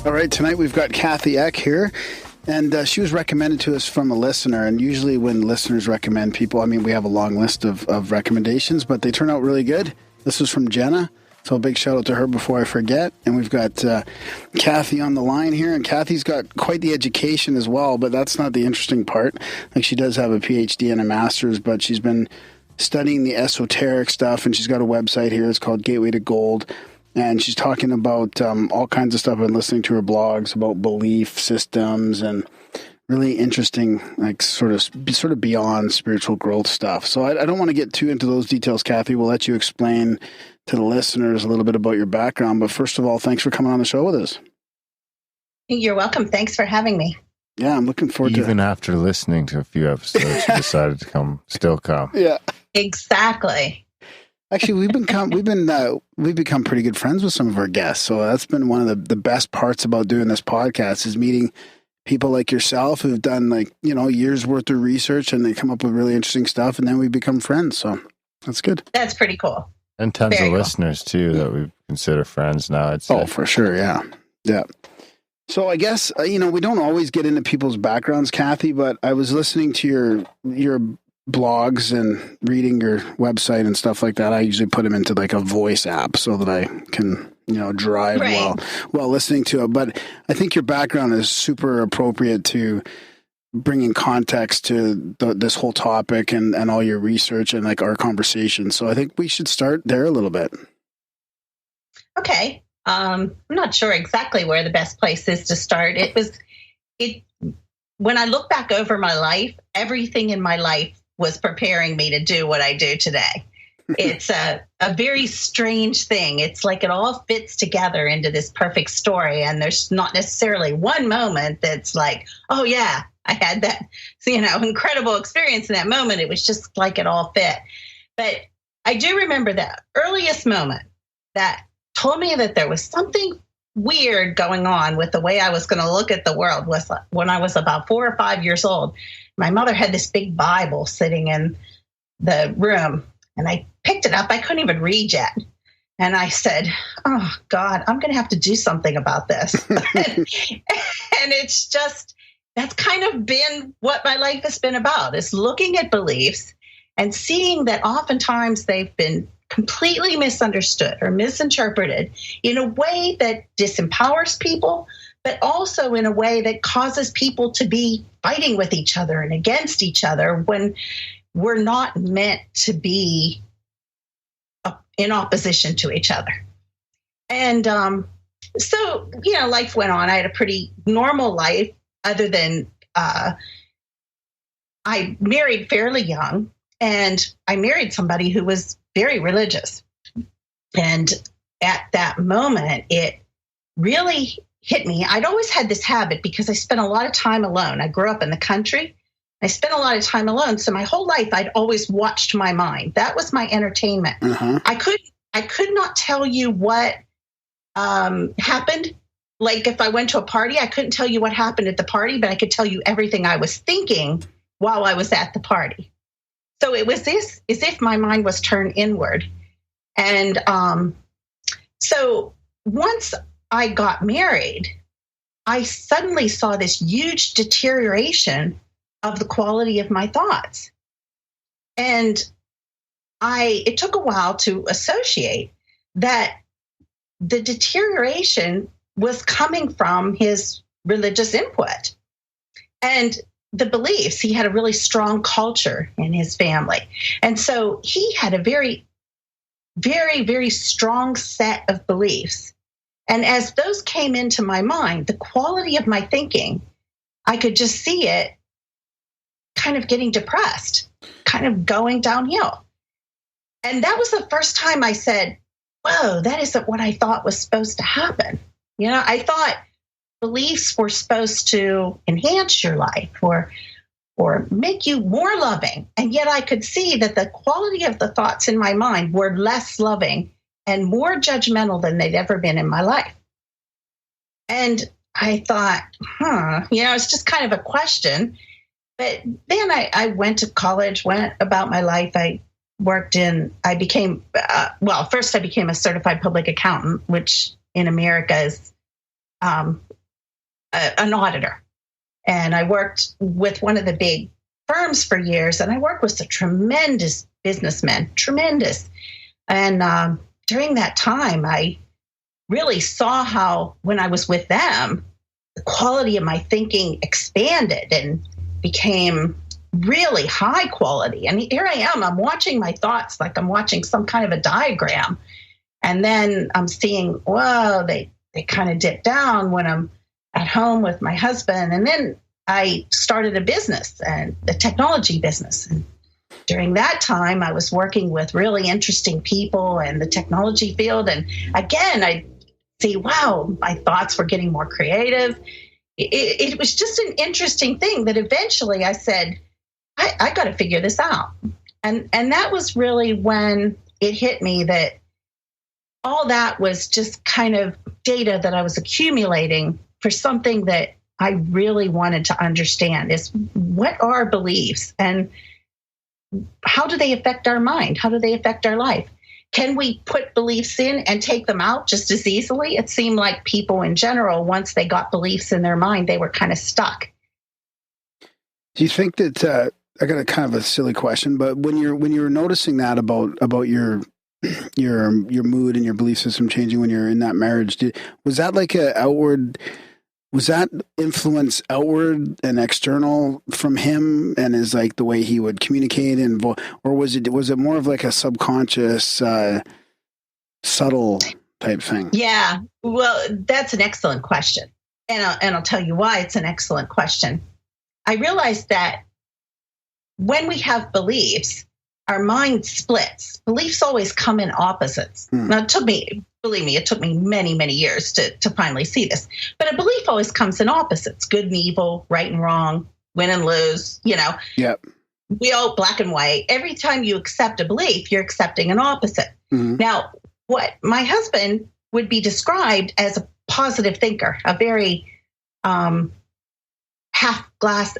All right, tonight we've got Cathy Eck here, and she was recommended to us from a listener. And usually when listeners recommend people, I mean, we have a long list of recommendations, but they turn out really good. This was from Jenna, so a big shout out to her before I forget. And we've got Cathy on the line here, and Cathy's got quite the education as well, but that's not the interesting part. Like, she does have a PhD and a master's, but she's been studying the esoteric stuff, and she's got a website here. It's called Gateway to Gold. And she's talking about all kinds of stuff and listening to her blogs about belief systems and really interesting, like sort of beyond spiritual growth stuff. So I don't want to get too into those details, Cathy. We'll let you explain to the listeners a little bit about your background. But first of all, thanks for coming on the show with us. You're welcome. Thanks for having me. Yeah, I'm looking forward to it. Even after listening to a few episodes, you decided to still come. Yeah, exactly. Actually, we've become pretty good friends with some of our guests. So that's been one of the best parts about doing this podcast is meeting people like yourself who've done years worth of research, and they come up with really interesting stuff, and then we become friends. So that's good. That's pretty cool. And tons of listeners too that we consider friends now. Oh, for sure. Yeah. Yeah. So I guess, we don't always get into people's backgrounds, Cathy, but I was listening to your blogs and reading your website and stuff like that. I usually put them into like a voice app so that I can, drive while listening to it. But I think your background is super appropriate to bringing context to this whole topic and all your research and like our conversation. So I think we should start there a little bit. Okay. I'm not sure exactly where the best place is to start. When I look back over my life, everything in my life was preparing me to do what I do today. It's a very strange thing. It's like it all fits together into this perfect story. And there's not necessarily one moment that's like, oh yeah, I had that, incredible experience in that moment. It was just like it all fit. But I do remember that earliest moment that told me that there was something weird going on with the way I was going to look at the world was when I was about 4 or 5 years old. My mother had this big Bible sitting in the room, and I picked it up. I couldn't even read yet. And I said, oh, God, I'm going to have to do something about this. And it's just, that's kind of been what my life has been about, is looking at beliefs and seeing that oftentimes they've been completely misunderstood or misinterpreted in a way that disempowers people, but also in a way that causes people to be fighting with each other and against each other when we're not meant to be in opposition to each other. And so, life went on. I had a pretty normal life other than I married fairly young, and I married somebody who was very religious. And at that moment, it really hit me. I'd always had this habit because I spent a lot of time alone. I grew up in the country. I spent a lot of time alone. So my whole life, I'd always watched my mind. That was my entertainment. Uh-huh. I could not tell you what happened. Like if I went to a party, I couldn't tell you what happened at the party, but I could tell you everything I was thinking while I was at the party. So it was as if my mind was turned inward. And so once I got married, I suddenly saw this huge deterioration of the quality of my thoughts. And it took a while to associate that the deterioration was coming from his religious input. And the beliefs, he had a really strong culture in his family. And so he had a very, very, very strong set of beliefs. And as those came into my mind, the quality of my thinking, I could just see it kind of getting depressed, kind of going downhill. And that was the first time I said, whoa, that isn't what I thought was supposed to happen. I thought beliefs were supposed to enhance your life or make you more loving. And yet I could see that the quality of the thoughts in my mind were less loving and more judgmental than they'd ever been in my life. And I thought, it's just kind of a question. But then I went to college, went about my life. I became first I became a certified public accountant, which in America is an auditor. And I worked with one of the big firms for years, and I worked with some tremendous businessmen, tremendous. And during that time, I really saw how, when I was with them, the quality of my thinking expanded and became really high quality. And here I am, I'm watching my thoughts like I'm watching some kind of a diagram. And then I'm seeing, whoa, they kind of dip down when I'm at home with my husband. And then I started a business, and the technology business. And during that time, I was working with really interesting people in the technology field. And again, I see, wow, my thoughts were getting more creative. It was just an interesting thing that eventually I said, I got to figure this out. And that was really when it hit me that all that was just kind of data that I was accumulating for something that I really wanted to understand, is what are beliefs and how do they affect our mind? How do they affect our life? Can we put beliefs in and take them out just as easily? It seemed like people in general, once they got beliefs in their mind, they were kind of stuck. Do you think that I got a kind of a silly question, but when you're noticing that about your mood and your belief system changing when you're in that marriage, was that like was that influence outward and external from him, and is like the way he would communicate or was it more of like a subconscious, subtle type thing? Yeah, well, that's an excellent question, and I'll tell you why it's an excellent question. I realized that when we have beliefs, our mind splits. Beliefs always come in opposites. Now, believe me, it took me many, many years to finally see this. But a belief always comes in opposites: good and evil, right and wrong, win and lose. Yep. We all black and white. Every time you accept a belief, you're accepting an opposite. Mm-hmm. Now, what my husband would be described as a positive thinker, a very half glass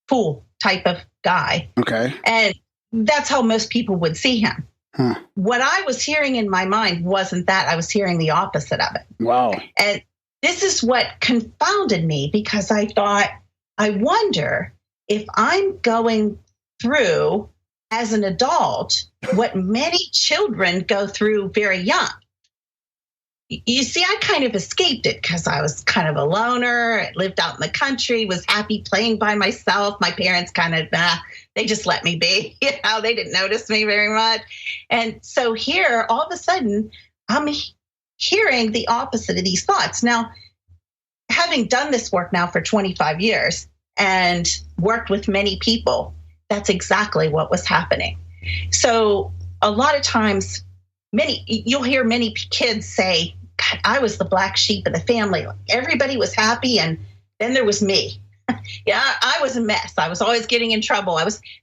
full type of guy. Okay. And that's how most people would see him. Huh. What I was hearing in my mind wasn't that. I was hearing the opposite of it. Wow. And this is what confounded me, because I thought, I wonder if I'm going through as an adult what many children go through very young. You see, I kind of escaped it because I was kind of a loner. I lived out in the country, was happy playing by myself. My parents kind of, they just let me be. They didn't notice me very much. And so here, all of a sudden, I'm hearing the opposite of these thoughts. Now, having done this work now for 25 years and worked with many people, that's exactly what was happening. So a lot of times, you'll hear many kids say, God, I was the black sheep of the family. Everybody was happy, and then there was me. Yeah, I was a mess. I was always getting in trouble.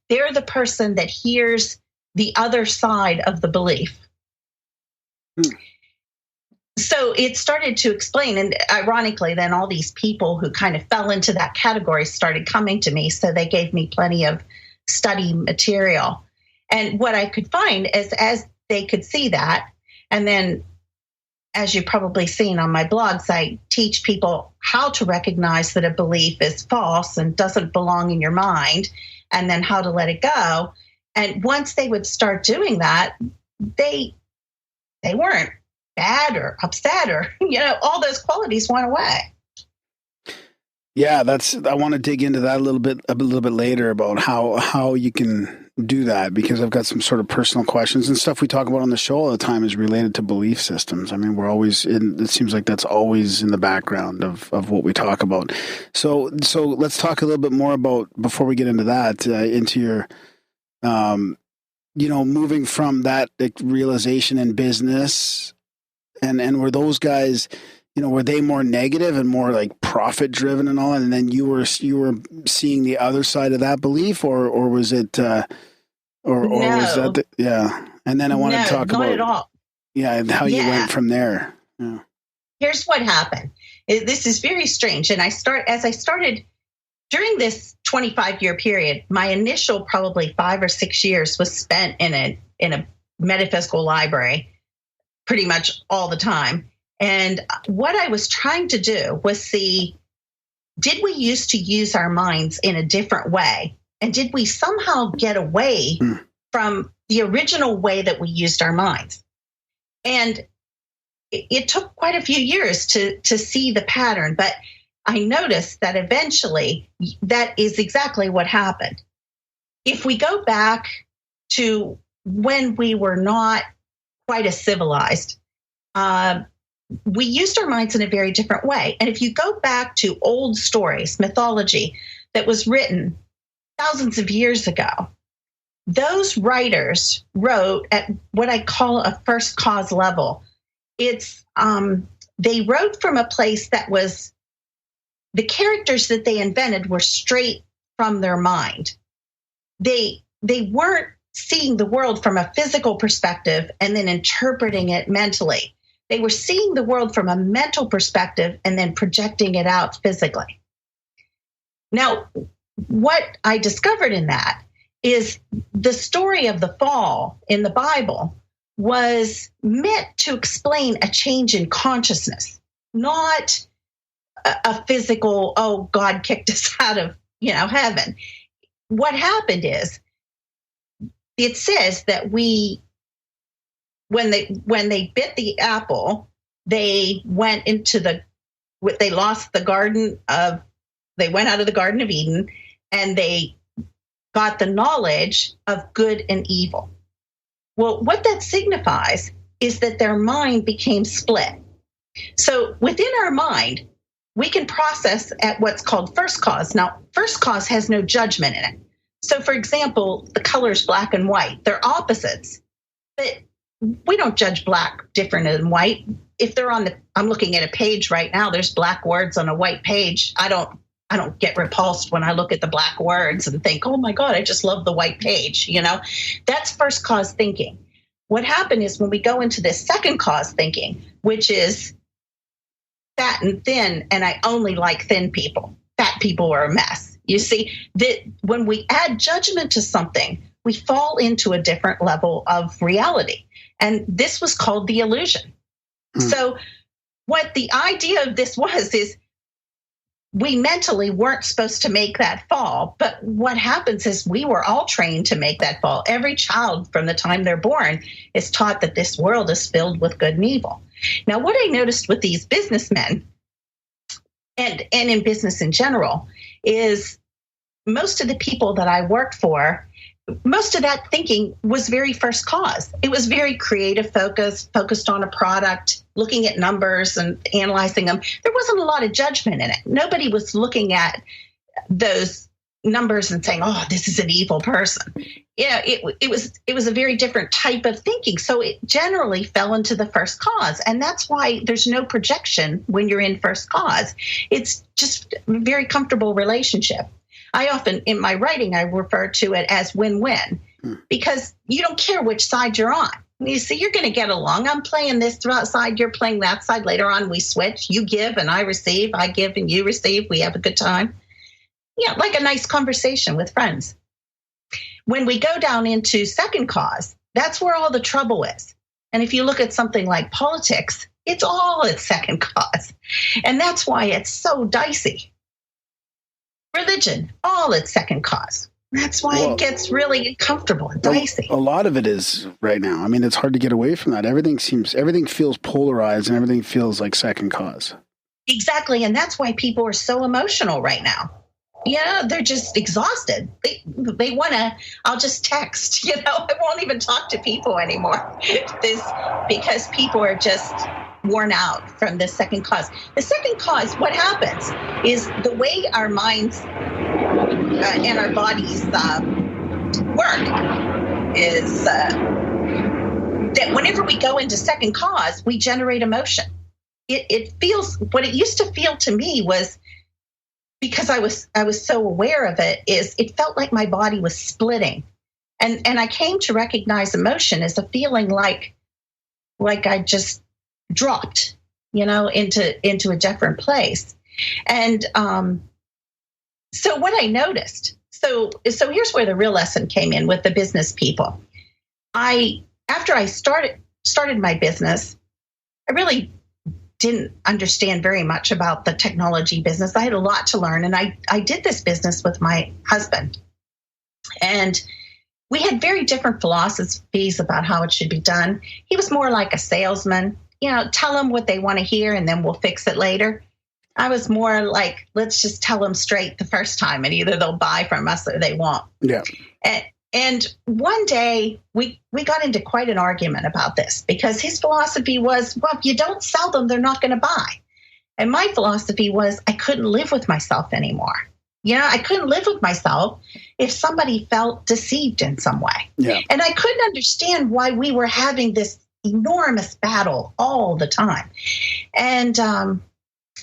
They're the person that hears the other side of the belief. So it started to explain, and ironically, then all these people who kind of fell into that category started coming to me, so they gave me plenty of study material. And what I could find is, as they could see that, and then, as you've probably seen on my blogs, I teach people how to recognize that a belief is false and doesn't belong in your mind, and then how to let it go. And once they would start doing that, they weren't bad or upset, or all those qualities went away. Yeah, I want to dig into that a little bit later about how you can do that, because I've got some sort of personal questions, and stuff we talk about on the show all the time is related to belief systems. I mean, it seems like that's always in the background of what we talk about. So let's talk a little bit more about, before we get into that, into your, moving from that realization in business, and were those guys, were they more negative and more like profit driven and all that? And then you were seeing the other side of that belief, or was it, or was that, yeah. And then I want to talk about, not at all. Yeah, how you went from there. Yeah. Here's what happened. This is very strange. And as I started during this 25-year period, my initial probably 5 or 6 years was spent in a metaphysical library pretty much all the time. And what I was trying to do was see did we used to use our minds in a different way? And did we somehow get away from the original way that we used our minds? And it took quite a few years to see the pattern, but I noticed that eventually that is exactly what happened. If we go back to when we were not quite as civilized, we used our minds in a very different way. And if you go back to old stories, mythology that was written thousands of years ago, those writers wrote at what I call a first cause level. It's they wrote from a place that was, the characters that they invented were straight from their mind. They weren't seeing the world from a physical perspective and then interpreting it mentally. They were seeing the world from a mental perspective and then projecting it out physically. Now, what I discovered in that is the story of the fall in the Bible was meant to explain a change in consciousness, not a physical, oh, God kicked us out of, heaven. What happened is, it says that when they bit the apple, they went they lost the they went out of the Garden of Eden, and they got the knowledge of good and evil. Well, what that signifies is that their mind became split. So within our mind, we can process at what's called first cause. Now, first cause has no judgment in it. So, for example, the colors black and white, they're opposites, but we don't judge black different than white. If they're I'm looking at a page right now, there's black words on a white page. I don't get repulsed when I look at the black words and think, oh my God, I just love the white page. That's first cause thinking. What happened is when we go into this second cause thinking, which is fat and thin, and I only like thin people. Fat people are a mess. You see, that when we add judgment to something, we fall into a different level of reality. And this was called the illusion. So what the idea of this is we mentally weren't supposed to make that fall. But what happens is we were all trained to make that fall. Every child from the time they're born is taught that this world is filled with good and evil. Now, what I noticed with these businessmen and in business in general is most of the people that I worked for, most of that thinking was very first cause. It was very creative focused on a product, looking at numbers and analyzing them. There wasn't a lot of judgment in it. Nobody was looking at those numbers and saying, oh, this is an evil person. It was a very different type of thinking. So it generally fell into the first cause. And that's why there's no projection when you're in first cause. It's just a very comfortable relationship. I often, in my writing, I refer to it as win-win because you don't care which side you're on. You see, you're going to get along. I'm playing this side, you're playing that side. Later on, we switch. You give and I receive. I give and you receive. We have a good time. Like a nice conversation with friends. When we go down into second cause, that's where all the trouble is. And if you look at something like politics, it's all its second cause. And that's why it's so dicey. Religion, all its second cause. That's why it gets really uncomfortable and dicey. A lot of it is right now. I mean, it's hard to get away from that. Everything feels polarized and everything feels like second cause. Exactly. And that's why people are so emotional right now. They're just exhausted. They want to, I'll just text, I won't even talk to people anymore. Because people are just worn out from the second cause. The second cause, what happens is the way our minds and our bodies work is that whenever we go into second cause, we generate emotion. It feels, what it used to feel to me was, because I was so aware of it, is it felt like my body was splitting. And I came to recognize emotion as a feeling like I just dropped, into a different place. And so what I noticed, so here's where the real lesson came in with the business people. After I started my business, I really didn't understand very much about the technology business. I had a lot to learn. And I did this business with my husband. And we had very different philosophies about how it should be done. He was more like a salesman, tell them what they want to hear and then we'll fix it later. I was more like, let's just tell them straight the first time and either they'll buy from us or they won't. Yeah. And one day we got into quite an argument about this because his philosophy was, well, if you don't sell them, they're not going to buy. And my philosophy was I couldn't live with myself anymore. I couldn't live with myself if somebody felt deceived in some way. Yeah. And I couldn't understand why we were having this enormous battle all the time. And then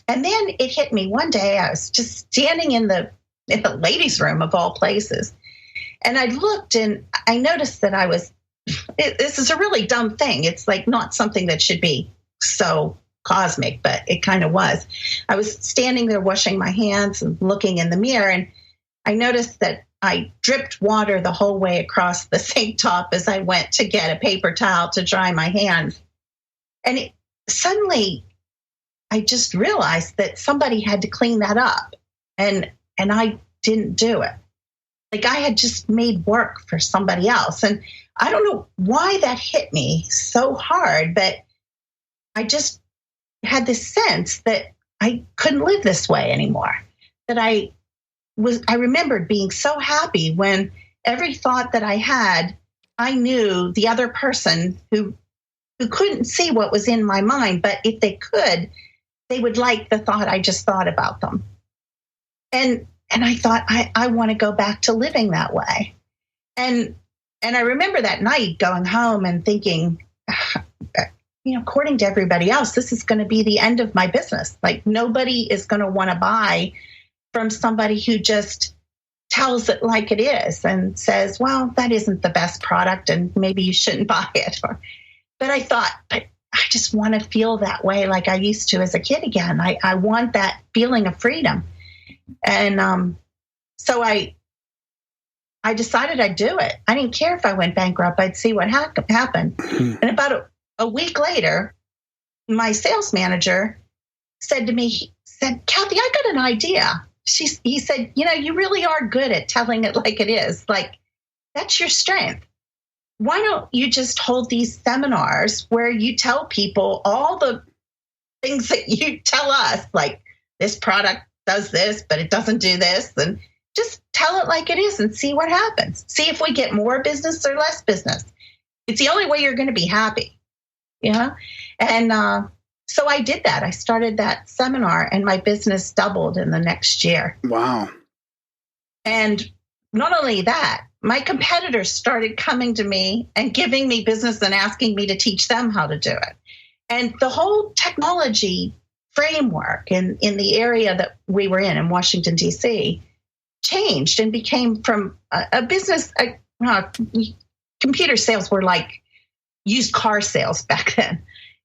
it hit me one day. I was just standing in the ladies' room of all places. And I looked and I noticed that this is a really dumb thing. It's like not something that should be so cosmic, but it kind of was. I was standing there washing my hands and looking in the mirror. And I noticed that I dripped water the whole way across the sink top as I went to get a paper towel to dry my hands. And suddenly I just realized that somebody had to clean that up. And I didn't do it. Like I had just made work for somebody else. And I don't know why that hit me so hard, but I just had this sense that I couldn't live this way anymore. That I remembered being so happy when every thought that I had, I knew the other person who couldn't see what was in my mind, but if they could, they would like the thought I just thought about them. And I thought, I want to go back to living that way. And I remember that night going home and thinking, according to everybody else, this is going to be the end of my business. Like nobody is going to want to buy from somebody who just tells it like it is and says, well, that isn't the best product and maybe you shouldn't buy it. But I thought, but I just want to feel that way like I used to as a kid again. I want that feeling of freedom. And so I decided I'd do it. I didn't care if I went bankrupt. I'd see what happened. And about a week later, my sales manager said to me, Cathy, I got an idea. He said, you really are good at telling it like it is. Like, that's your strength. Why don't you just hold these seminars where you tell people all the things that you tell us, like this product does this, but it doesn't do this, and just tell it like it is and see what happens. See if we get more business or less business. It's the only way you're going to be happy. And so I did that. I started that seminar and my business doubled in the next year. Wow. And not only that, my competitors started coming to me and giving me business and asking me to teach them how to do it. And the whole technology framework in the area that we were in Washington, D.C., changed and became from a business. Computer sales were like used car sales back then,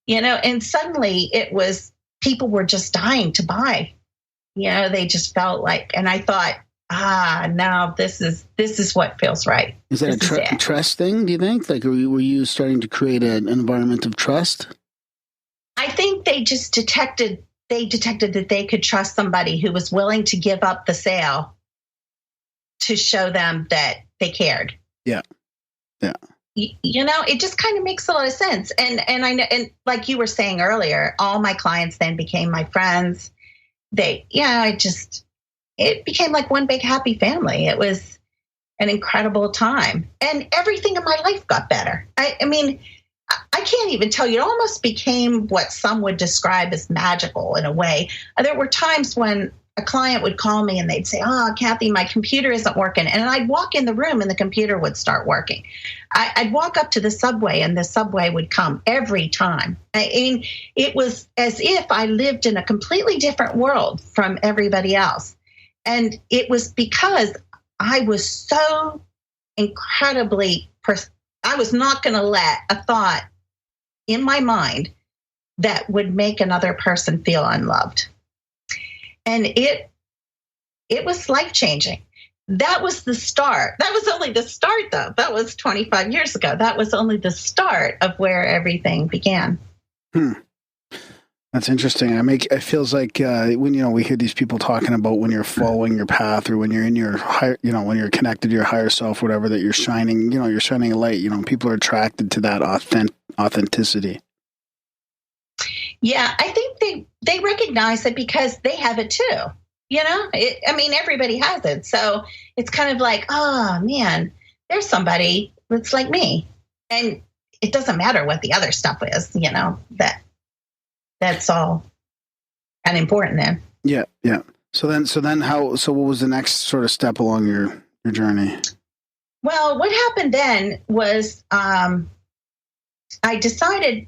and suddenly it was people were just dying to buy. They just felt like, and I thought, no, this is what feels right. Is that a trust thing, do you think? Like, were you starting to create an environment of trust? I think they just detected that they could trust somebody who was willing to give up the sale to show them that they cared. Yeah. Yeah. It just kind of makes a lot of sense. And I know, and like you were saying earlier, all my clients then became my friends. It became like one big happy family. It was an incredible time and everything in my life got better. I mean, I can't even tell you, it almost became what some would describe as magical in a way. There were times when a client would call me and they'd say, Cathy, my computer isn't working. And I'd walk in the room and the computer would start working. I'd walk up to the subway and the subway would come every time. I mean, it was as if I lived in a completely different world from everybody else. And it was because I was so incredibly I was not going to let a thought in my mind that would make another person feel unloved. And it was life-changing. That was the start. That was only the start, though. That was 25 years ago. That was only the start of where everything began. That's interesting. It feels like when we hear these people talking about when you're following your path or when you're in your higher, when you're connected to your higher self, whatever, that you're shining, you're shining a light. People are attracted to that authenticity. Yeah, I think they recognize it because they have it too. Everybody has it. So it's kind of like, oh man, there's somebody that's like me. And it doesn't matter what the other stuff is, that's all unimportant then. Yeah. Yeah. So what was the next sort of step along your journey? Well, what happened then was, I decided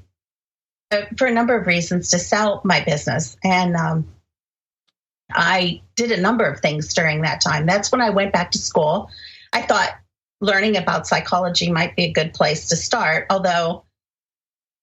for a number of reasons to sell my business. And, I did a number of things during that time. That's when I went back to school. I thought learning about psychology might be a good place to start, although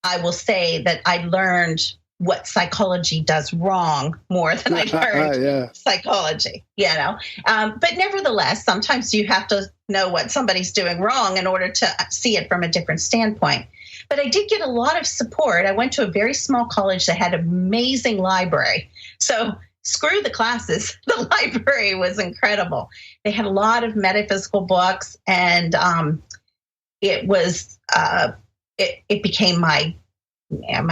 I will say that I learned what psychology does wrong more than I learned psychology, But nevertheless, sometimes you have to know what somebody's doing wrong in order to see it from a different standpoint. But I did get a lot of support. I went to a very small college that had an amazing library. So screw the classes. The library was incredible. They had a lot of metaphysical books, and it was it became my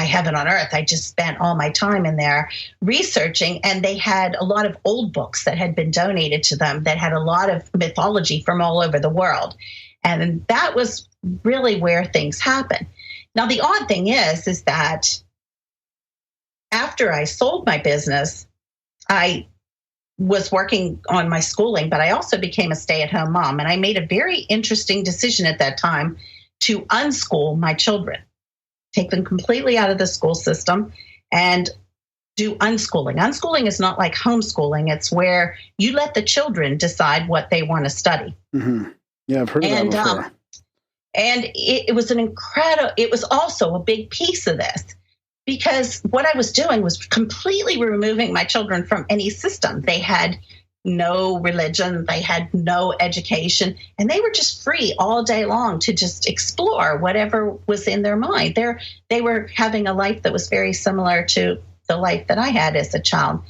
heaven on earth. I just spent all my time in there researching, and they had a lot of old books that had been donated to them that had a lot of mythology from all over the world. And that was really where things happen. Now, the odd thing is that after I sold my business, I was working on my schooling, but I also became a stay-at-home mom. And I made a very interesting decision at that time to unschool my children, take them completely out of the school system and do unschooling. Unschooling is not like homeschooling. It's where you let the children decide what they want to study. Mm-hmm. Yeah, I've heard of that before. And it was it was also a big piece of this. Because what I was doing was completely removing my children from any system. They had no religion, they had no education, and they were just free all day long to just explore whatever was in their mind. They were having a life that was very similar to the life that I had as a child.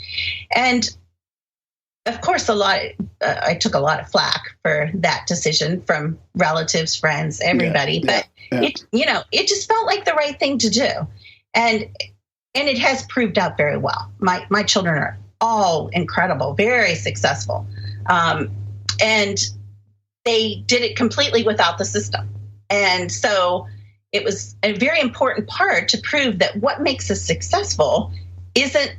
And of course, I took a lot of flack for that decision from relatives, friends, everybody. It just felt like the right thing to do. And it has proved out very well. My children are all incredible, very successful. And they did it completely without the system. And so it was a very important part to prove that what makes us successful isn't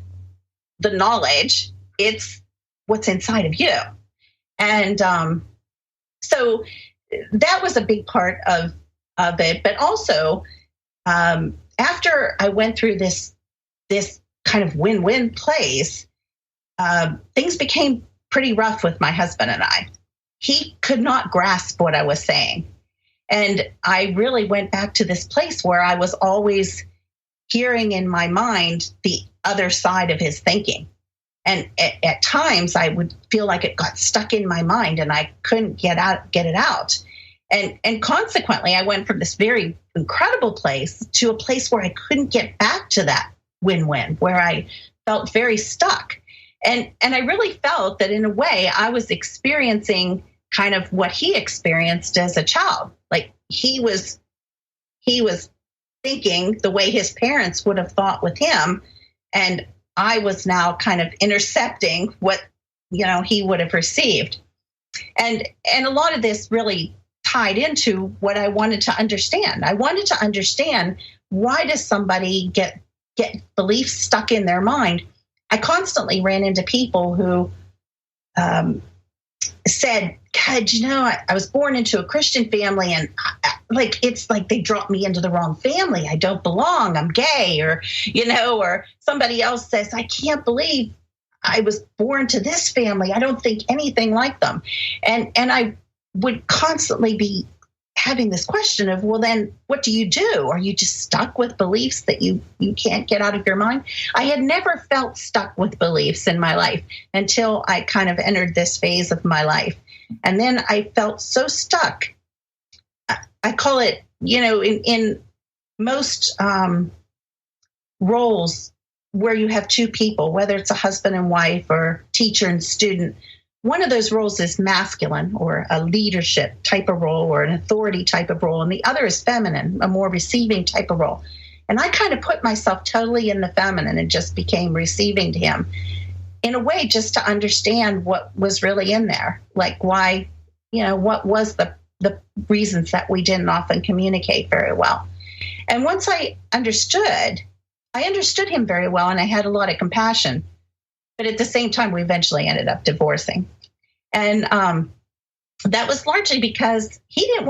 the knowledge, it's what's inside of you. And so that was a big part of it. But also, after I went through this kind of win-win place, things became pretty rough with my husband and I. He could not grasp what I was saying. And I really went back to this place where I was always hearing in my mind the other side of his thinking. And at times I would feel like it got stuck in my mind and I couldn't get it out. And consequently, I went from this very incredible place to a place where I couldn't get back to that win-win, where I felt very stuck. And I really felt that in a way I was experiencing kind of what he experienced as a child. Like he was thinking the way his parents would have thought with him. And I was now kind of intercepting what, he would have received. And a lot of this really tied into what I wanted to understand. I wanted to understand, why does somebody get beliefs stuck in their mind? I constantly ran into people who said, God, I was born into a Christian family and it's like they dropped me into the wrong family. I don't belong. I'm gay, or somebody else says, I can't believe I was born to this family. I don't think anything like them. And I would constantly be having this question of, well, then what do you do? Are you just stuck with beliefs that you can't get out of your mind? I had never felt stuck with beliefs in my life until I kind of entered this phase of my life. And then I felt so stuck. I call it, in most roles where you have two people, whether it's a husband and wife or teacher and student, one of those roles is masculine or a leadership type of role or an authority type of role, and the other is feminine, a more receiving type of role. And I kind of put myself totally in the feminine and just became receiving to him in a way, just to understand what was really in there, like why, what was the reasons that we didn't often communicate very well. And once I understood him very well, and I had a lot of compassion. But at the same time, we eventually ended up divorcing. And that was largely because he didn't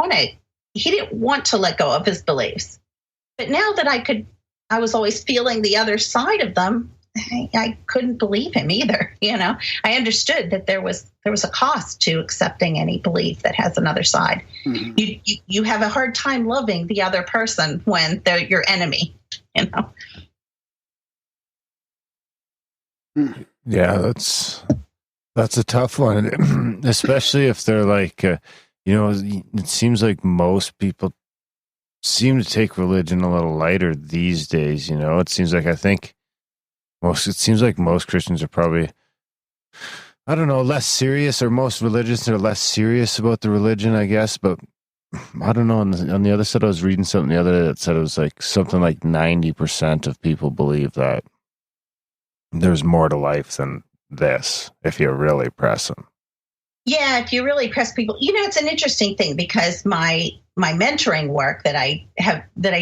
want to let go of his beliefs. But now that I was always feeling the other side of them, I couldn't believe him either. I understood that there was a cost to accepting any belief that has another side. Mm-hmm. You have a hard time loving the other person when they're your enemy, Yeah, that's a tough one, especially if they're like, it seems like most people seem to take religion a little lighter these days. It seems like most Christians are probably, I don't know, less serious, or most religious are less serious about the religion, I guess. But I don't know. On the other side, I was reading something the other day that said it was like something like 90% of people believe that there's more to life than this, if you really press them. Yeah, if you really press people, it's an interesting thing, because my mentoring work that I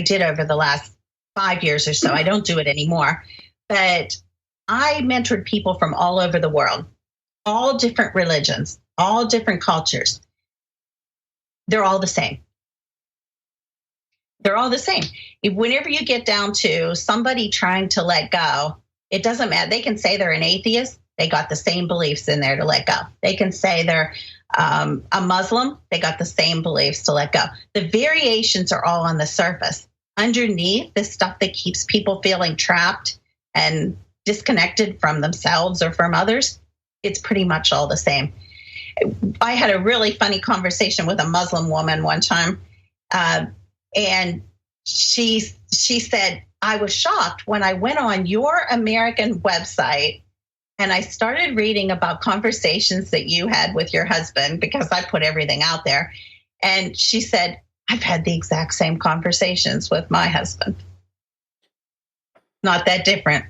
did over the last 5 years or so, I don't do it anymore, but I mentored people from all over the world, all different religions, all different cultures. They're all the same. They're all the same. Whenever you get down to somebody trying to let go, it doesn't matter. They can say they're an atheist. They got the same beliefs in there to let go. They can say they're a Muslim. They got the same beliefs to let go. The variations are all on the surface. Underneath, the stuff that keeps people feeling trapped and disconnected from themselves or from others, it's pretty much all the same. I had a really funny conversation with a Muslim woman one time, and she said, I was shocked when I went on your American website and I started reading about conversations that you had with your husband, because I put everything out there. And she said, I've had the exact same conversations with my husband. Not that different.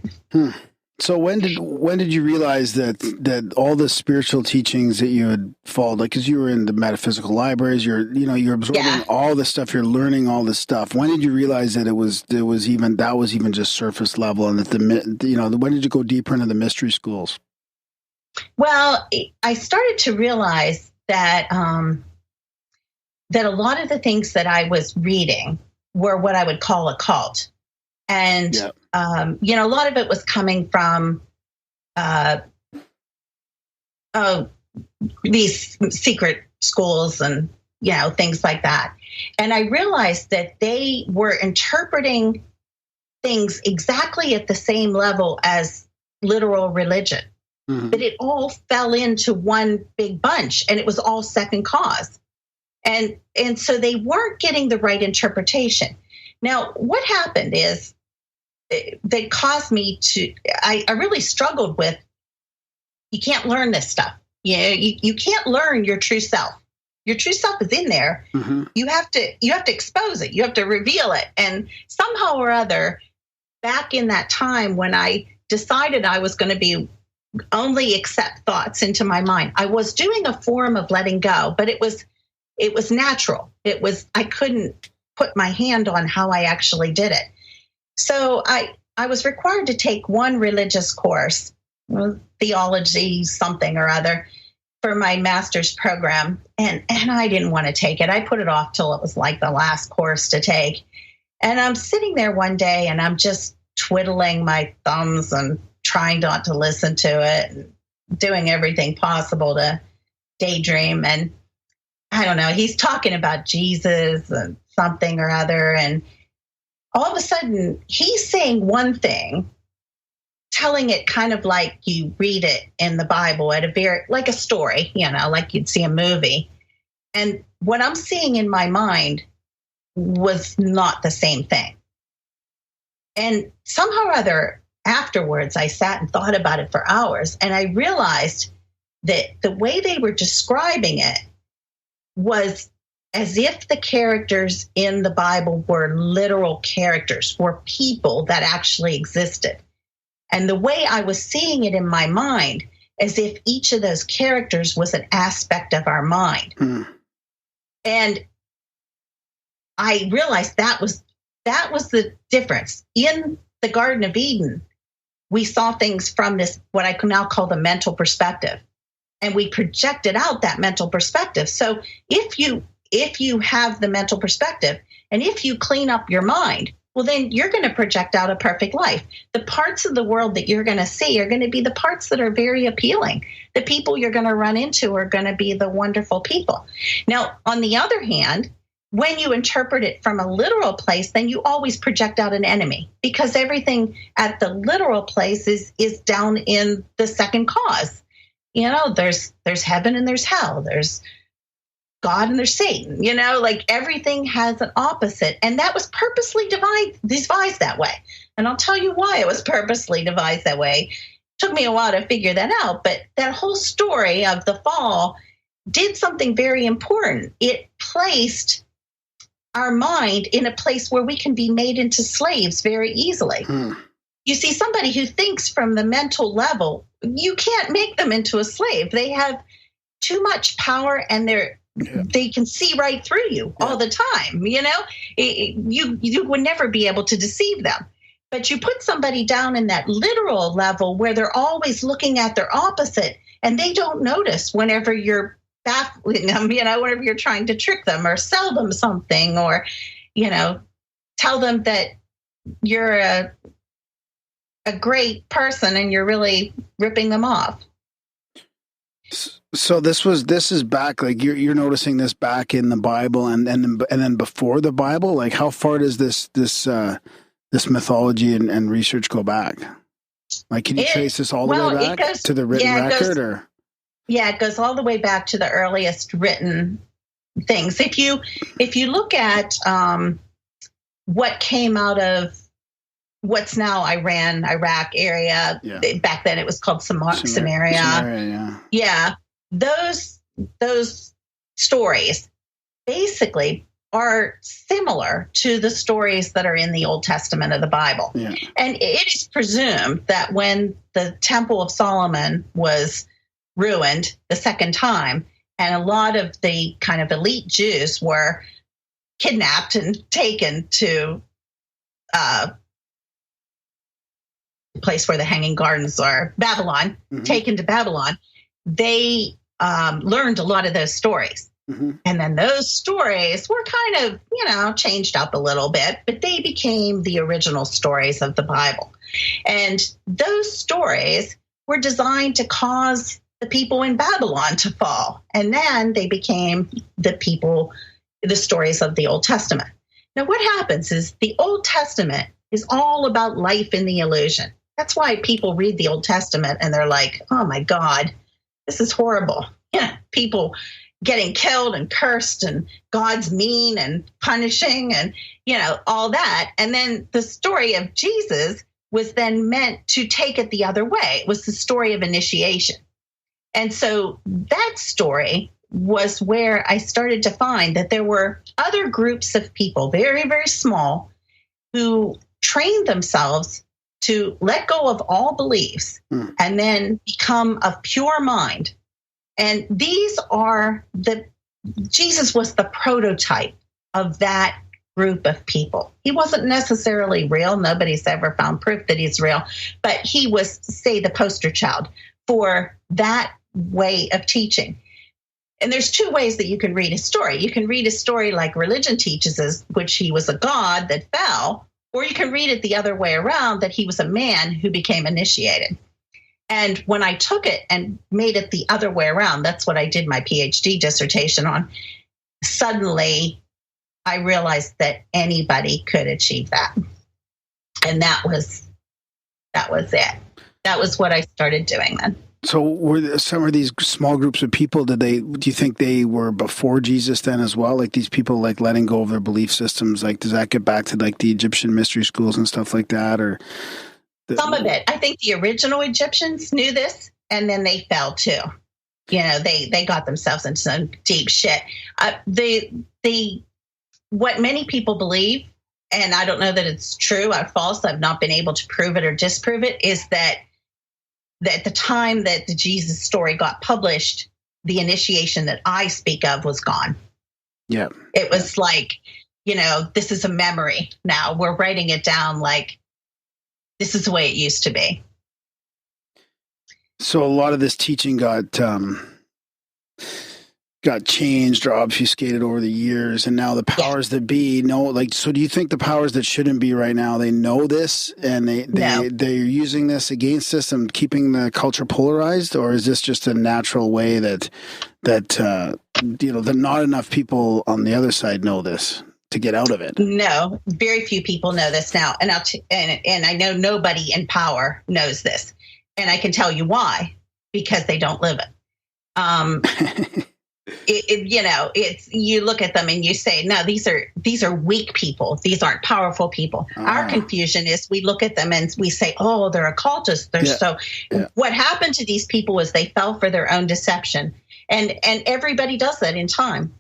So when did you realize that all the spiritual teachings that you had followed, like, because you were in the metaphysical libraries, you're absorbing all this stuff, you're learning all this stuff. When did you realize that it was even just surface level, and that when did you go deeper into the mystery schools? Well, I started to realize that that a lot of the things that I was reading were what I would call occult. And, a lot of it was coming from these secret schools and, things like that. And I realized that they were interpreting things exactly at the same level as literal religion. Mm-hmm. But it all fell into one big bunch, and it was all second cause. And so they weren't getting the right interpretation. Now, what happened is, that caused me to, I really struggled with, you can't learn this stuff. You can't learn your true self. Your true self is in there. Mm-hmm. You have to expose it. You have to reveal it. And somehow or other, back in that time when I decided I was going to only accept thoughts into my mind, I was doing a form of letting go, but it was natural. I couldn't put my hand on how I actually did it. So I was required to take one religious course, theology something or other, for my master's program. And I didn't want to take it. I put it off till it was like the last course to take. And I'm sitting there one day and I'm just twiddling my thumbs and trying not to listen to it, and doing everything possible to daydream. And I don't know, he's talking about Jesus and something or other. And all of a sudden, he's saying one thing, telling it kind of like you read it in the Bible like a story, like you'd see a movie. And what I'm seeing in my mind was not the same thing. And somehow or other, afterwards, I sat and thought about it for hours, and I realized that the way they were describing it was as if the characters in the Bible were literal characters, were people that actually existed. And the way I was seeing it in my mind, as if each of those characters was an aspect of our mind. And I realized that was the difference. In the Garden of Eden, we saw things from this, what I can now call the mental perspective. And we projected out that mental perspective. So if you have the mental perspective, and if you clean up your mind, well, then you're going to project out a perfect life. The parts of the world that you're going to see are going to be the parts that are very appealing. The people you're going to run into are going to be the wonderful people. Now, on the other hand, when you interpret it from a literal place, then you always project out an enemy, because everything at the literal place is down in the second cause. You know, there's heaven and there's hell. There's God and there's Satan. You know, like everything has an opposite. And that was purposely devised that way. And I'll tell you why it was purposely devised that way. It took me a while to figure that out. But that whole story of the fall did something very important. It placed our mind in a place where we can be made into slaves very easily. You see, somebody who thinks from the mental level, you can't make them into a slave. They have too much power, and they can see right through you all the time. You know, you would never be able to deceive them. But you put somebody down in that literal level where they're always looking at their opposite, and they don't notice whenever you're baffling them, you know, whenever you're trying to trick them or sell them something, or, you know, tell them that you're a great person and you're really ripping them off. So this is back, like you're noticing this back in the Bible and then before the Bible. Like, how far does this mythology and research go back? Like, can you trace this all the way back to the written record, or? Yeah, it goes all the way back to the earliest written things. If you look at what came out of what's now Iran, Iraq area, back then it was called Samaria. Yeah, those stories basically are similar to the stories that are in the Old Testament of the Bible. Yeah. And it is presumed that when the Temple of Solomon was ruined the second time, and a lot of the kind of elite Jews were kidnapped and taken to the place where the Hanging Gardens are, Babylon, taken to Babylon, they learned a lot of those stories. And then those stories were kind of, you know, changed up a little bit, but they became the original stories of the Bible. And those stories were designed to cause the people in Babylon to fall. And then they became the stories of the Old Testament. Now, what happens is the Old Testament is all about life in the illusion. That's why people read the Old Testament and they're like, oh my God, this is horrible. Yeah, people getting killed and cursed, and God's mean and punishing, and, you know, all that. And then the story of Jesus was then meant to take it the other way. It was the story of initiation. And so that story was where I started to find that there were other groups of people, very, very small, who trained themselves to let go of all beliefs and then become of pure mind. And Jesus was the prototype of that group of people. He wasn't necessarily real. Nobody's ever found proof that he's real, but he was, say, the poster child for that way of teaching. And there's two ways that you can read his story. You can read his story like religion teaches us, which he was a god that fell, or you can read it the other way around, that he was a man who became initiated. And when I took it and made it the other way around, that's what I did my PhD dissertation on. Suddenly, I realized that anybody could achieve that. And that was it. That was what I started doing then. So were some of these small groups of people, do you think they were before Jesus then as well? Like these people, like letting go of their belief systems, like does that get back to like the Egyptian mystery schools and stuff like that? Or Some of it. I think the original Egyptians knew this, and then they fell too. They got themselves into some deep shit. What many people believe, and I don't know that it's true or false, I've not been able to prove it or disprove it, is that at the time that the Jesus story got published, the initiation that I speak of was gone. Yeah. It was like, this is a memory now. We're writing it down like this is the way it used to be. So a lot of this teaching got changed or obfuscated over the years, and now the powers that be know. Like, so do you think the powers that shouldn't be right now, they know this and they're using this against us and keeping the culture polarized, or is this just a natural way that not enough people on the other side know this to get out of it? No, very few people know this now, and and I know nobody in power knows this. And I can tell you why, because they don't live it. It's you look at them and you say, no, these are weak people. These aren't powerful people. Our confusion is we look at them and we say, oh, they're occultists. What happened to these people is they fell for their own deception. And everybody does that in time.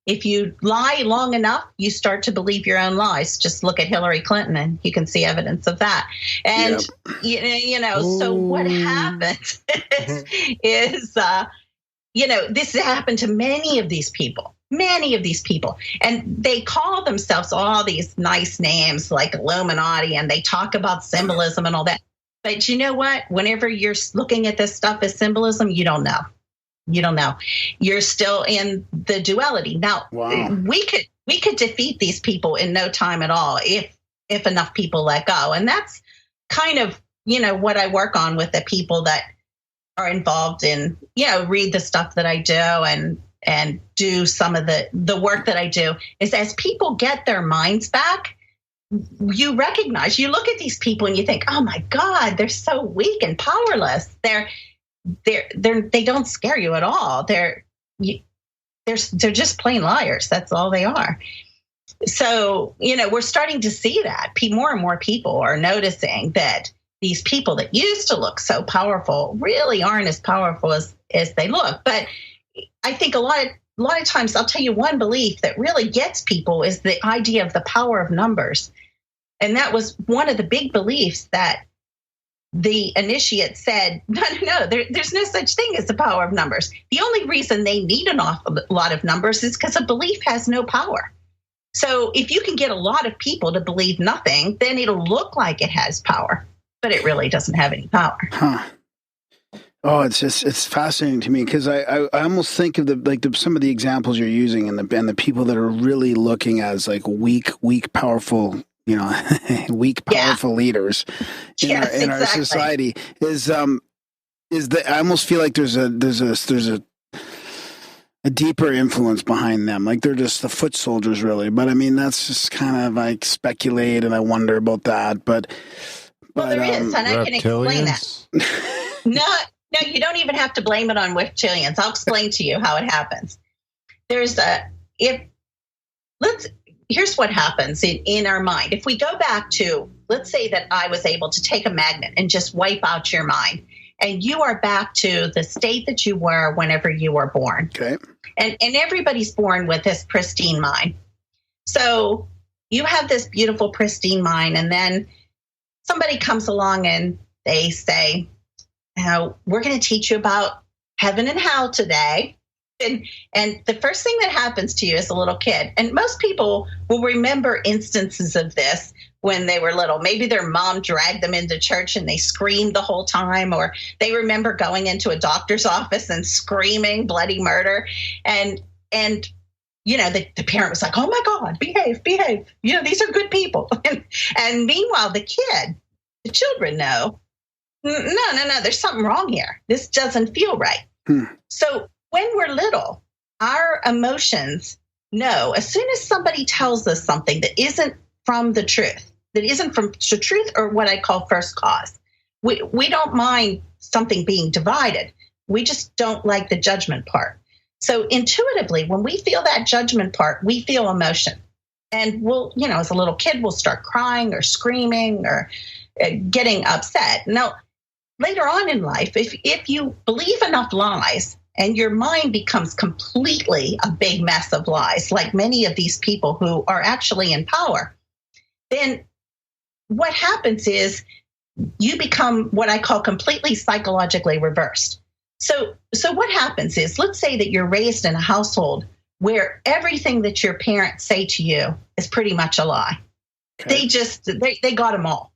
If you lie long enough, you start to believe your own lies. Just look at Hillary Clinton and you can see evidence of that. And, so what happens is, this happened to many of these people. And they call themselves all these nice names like Illuminati, and they talk about symbolism and all that. But you know what? Whenever you're looking at this stuff as symbolism, you don't know. You're still in the duality. Now, we could defeat these people in no time at all if enough people let go. And that's kind of, what I work on with the people that are involved in, read the stuff that I do and do some of the work that I do, is as people get their minds back, you look at these people and you think, oh my God, they're so weak and powerless. They don't scare you at all. They're just plain liars. That's all they are. So, we're starting to see that more and more people are noticing that these people that used to look so powerful really aren't as powerful as they look. But I think a lot of times, I'll tell you one belief that really gets people is the idea of the power of numbers. And that was one of the big beliefs that the initiate said, no, there's no such thing as the power of numbers. The only reason they need an awful lot of numbers is because a belief has no power. So if you can get a lot of people to believe nothing, then it'll look like it has power, but it really doesn't have any power. Huh. Oh, it's fascinating to me because I almost think of some of the examples you're using and the people that are really looking as like weak, powerful, weak, powerful leaders in our society is that I almost feel like there's a deeper influence behind them. Like they're just the foot soldiers, really. But I mean, that's just kind of like speculate, and I wonder about that. But there is, and I can explain that. No, you don't even have to blame it on reptilians. I'll explain to you how it happens. Here's what happens in our mind. If we go back to, let's say that I was able to take a magnet and just wipe out your mind, and you are back to the state that you were whenever you were born. Okay. And everybody's born with this pristine mind. So you have this beautiful, pristine mind, and then somebody comes along and they say, we're going to teach you about heaven and hell today. And the first thing that happens to you as a little kid, and most people will remember instances of this when they were little. Maybe their mom dragged them into church and they screamed the whole time, or they remember going into a doctor's office and screaming bloody murder. And the parent was like, oh my God, behave. These are good people. And meanwhile, the children know, no, there's something wrong here. This doesn't feel right. So when we're little, our emotions know as soon as somebody tells us something that isn't from the truth, or what I call first cause, we don't mind something being divided. We just don't like the judgment part. So intuitively, when we feel that judgment part, we feel emotion. And we'll, as a little kid, we'll start crying or screaming or getting upset. Now, later on in life, if you believe enough lies and your mind becomes completely a big mess of lies, like many of these people who are actually in power, then what happens is you become what I call completely psychologically reversed. So what happens is, let's say that you're raised in a household where everything that your parents say to you is pretty much a lie. Okay. They got them all.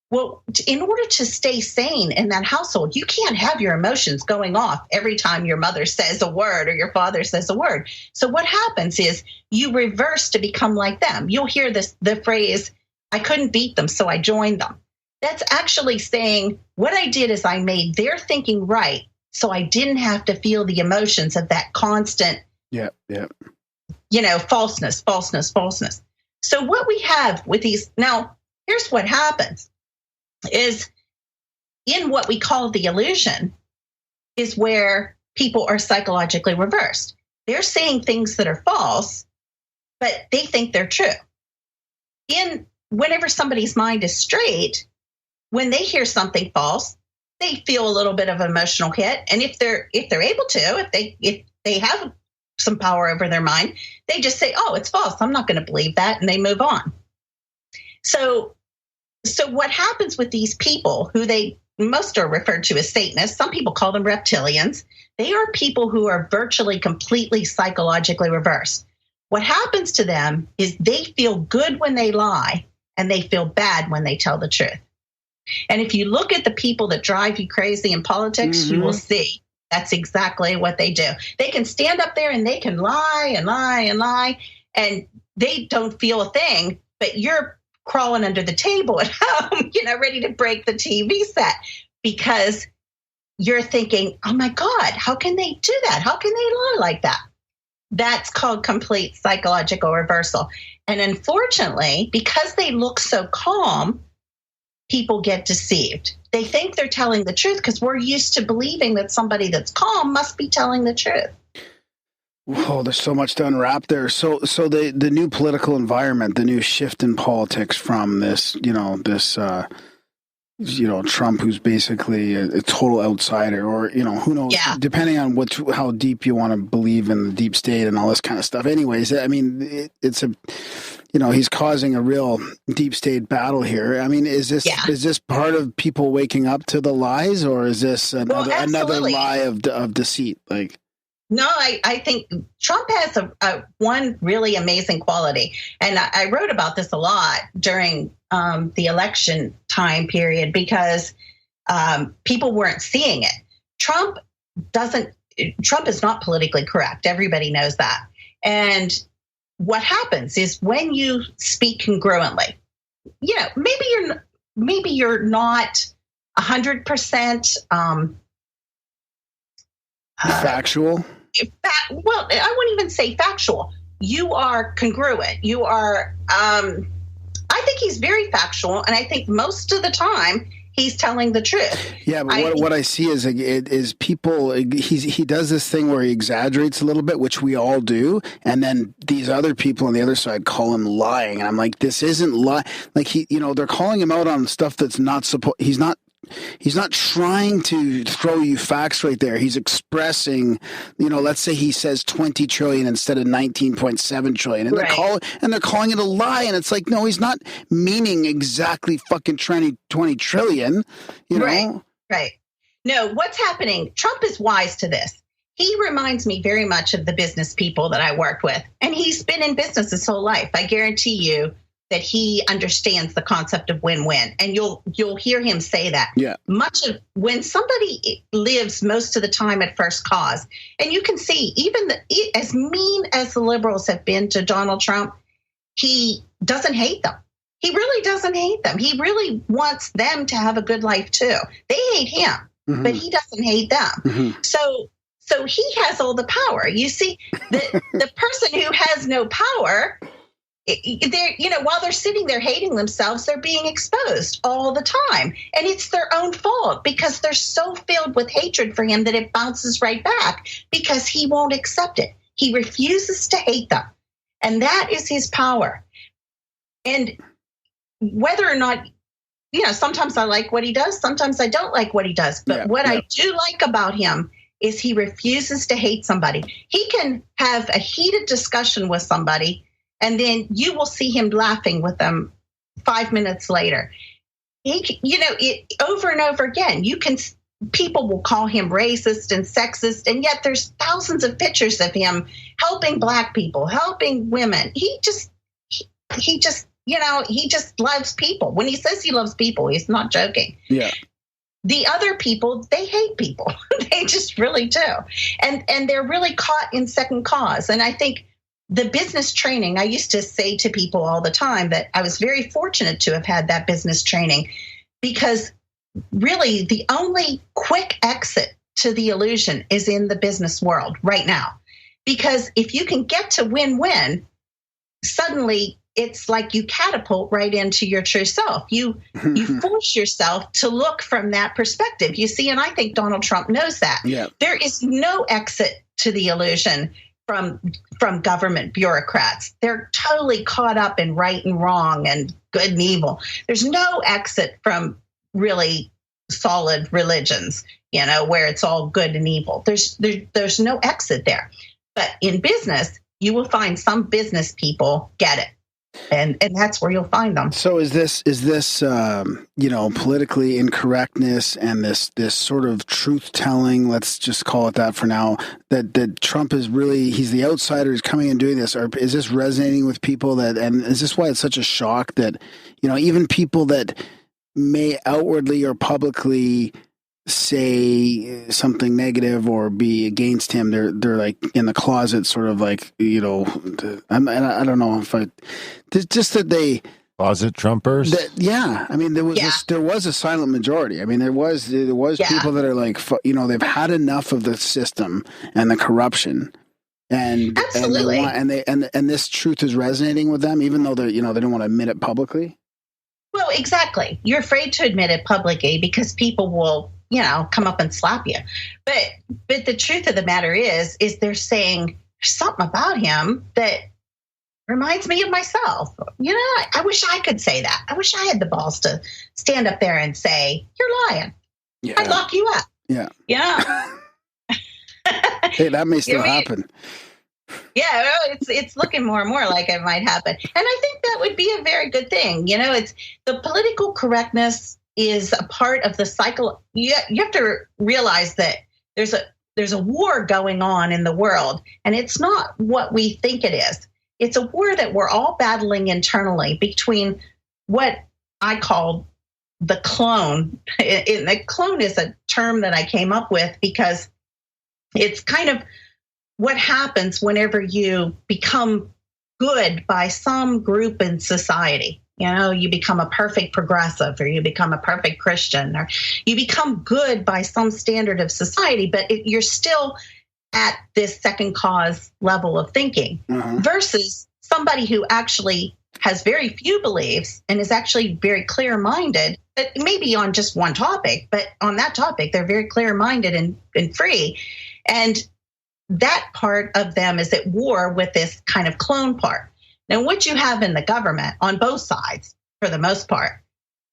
Well, in order to stay sane in that household, you can't have your emotions going off every time your mother says a word or your father says a word. So what happens is you reverse to become like them. You'll hear the phrase, I couldn't beat them, so I joined them. That's actually saying what I did is I made their thinking right, so I didn't have to feel the emotions of that constant, falseness. So what we have with these, now, here's what happens, is in what we call the illusion is where people are psychologically reversed. They're saying things that are false, but they think they're true. Whenever somebody's mind is straight, when they hear something false, they feel a little bit of an emotional hit. And if they're able to, if they have some power over their mind, they just say, oh, it's false, I'm not going to believe that, and they move on. So what happens with these people, who most are referred to as Satanists, some people call them reptilians, they are people who are virtually completely psychologically reversed. What happens to them is they feel good when they lie, and they feel bad when they tell the truth. And if you look at the people that drive you crazy in politics, you will see that's exactly what they do. They can stand up there and they can lie and lie and lie, and they don't feel a thing, but you're crawling under the table at home, ready to break the TV set, because you're thinking, oh my God, how can they do that? How can they lie like that? That's called complete psychological reversal. And unfortunately, because they look so calm, people get deceived. They think they're telling the truth because we're used to believing that somebody that's calm must be telling the truth. Whoa, there's so much to unwrap there. So the new political environment, the new shift in politics from this, Trump, who's basically a total outsider, or, who knows, depending on how deep you want to believe in the deep state and all this kind of stuff. Anyways, I mean, he's causing a real deep state battle here. I mean, is this part of people waking up to the lies, or is this another lie of deceit? No, I think Trump has one really amazing quality. And I wrote about this a lot during the election time period, because people weren't seeing it. Trump is not politically correct. Everybody knows that. And what happens is when you speak congruently, maybe you're not 100% factual. Well, I wouldn't even say factual. You are congruent. You are, I think he's very factual, and I think most of the time he's telling the truth. Yeah, but what I see is people, he does this thing where he exaggerates a little bit, which we all do, and then these other people on the other side call him lying, and I'm like, this isn't lie. Like they're calling him out on stuff that's not supposed. He's not trying to throw you facts right there. He's expressing, let's say he says 20 trillion instead of 19.7 trillion. And they're calling it a lie. And it's like, no, he's not meaning exactly fucking 20 trillion, know? Right. No, what's happening? Trump is wise to this. He reminds me very much of the business people that I worked with. And he's been in business his whole life. I guarantee you that he understands the concept of win-win, and you'll hear him say that. Yeah. Much of when somebody lives most of the time at first cause, and you can see even as mean as the liberals have been to Donald Trump, he doesn't hate them. He really doesn't hate them. He really wants them to have a good life too. They hate him, but he doesn't hate them. Mm-hmm. So he has all the power. You see, the person who has no power, while they're sitting there hating themselves, they're being exposed all the time. And it's their own fault, because they're so filled with hatred for him that it bounces right back, because he won't accept it. He refuses to hate them. And that is his power. And whether or not sometimes I like what he does. Sometimes I don't like what he does. But what I do like about him is he refuses to hate somebody. He can have a heated discussion with somebody, and then you will see him laughing with them 5 minutes later. It over and over again. People will call him racist and sexist, and yet there's thousands of pictures of him helping Black people, helping women. He just loves people. When he says he loves people, he's not joking. Yeah. The other people, they hate people. They just really do. And they're really caught in second cause. And I think the business training, I used to say to people all the time that I was very fortunate to have had that business training, because really the only quick exit to the illusion is in the business world right now. Because if you can get to win-win, suddenly it's like you catapult right into your true self. You force yourself to look from that perspective. You see, and I think Donald Trump knows that. Yeah. There is no exit to the illusion from government bureaucrats. They're totally caught up in right and wrong and good and evil. There's no exit from really solid religions, where it's all good and evil. There's no exit there. But in business, you will find some business people get it. And that's where you'll find them. So is this politically incorrectness and this sort of truth telling, let's just call it that for now, that Trump is really, he's the outsider, he's coming and doing this, or is this resonating with people and is this why it's such a shock that, even people that may outwardly or publicly say something negative or be against him, they're like in the closet, sort of like, I don't know if just that they closet Trumpers. There was a silent majority. I mean, there was people that are like, they've had enough of the system and the corruption. And absolutely, and this truth is resonating with them, even though they don't want to admit it publicly. Well, exactly. You're afraid to admit it publicly because people will, come up and slap you. But the truth of the matter is they're saying something about him that reminds me of myself. I wish I could say that. I wish I had the balls to stand up there and say, "You're lying." Yeah. I'd lock you up. Yeah. Yeah. Hey, that may still happen. Yeah, it's looking more and more like it might happen. And I think that would be a very good thing. It's the political correctness is a part of the cycle. You have to realize that there's a war going on in the world, and it's not what we think it is. It's a war that we're all battling internally between what I call the clone. The clone is a term that I came up with because it's kind of what happens whenever you become good by some group in society. You become a perfect progressive, or you become a perfect Christian, or you become good by some standard of society, but you're still at this second cause level of thinking versus somebody who actually has very few beliefs and is actually very clear-minded, maybe on just one topic, but on that topic, they're very clear-minded and free. And that part of them is at war with this kind of clone part. Now, what you have in the government on both sides, for the most part,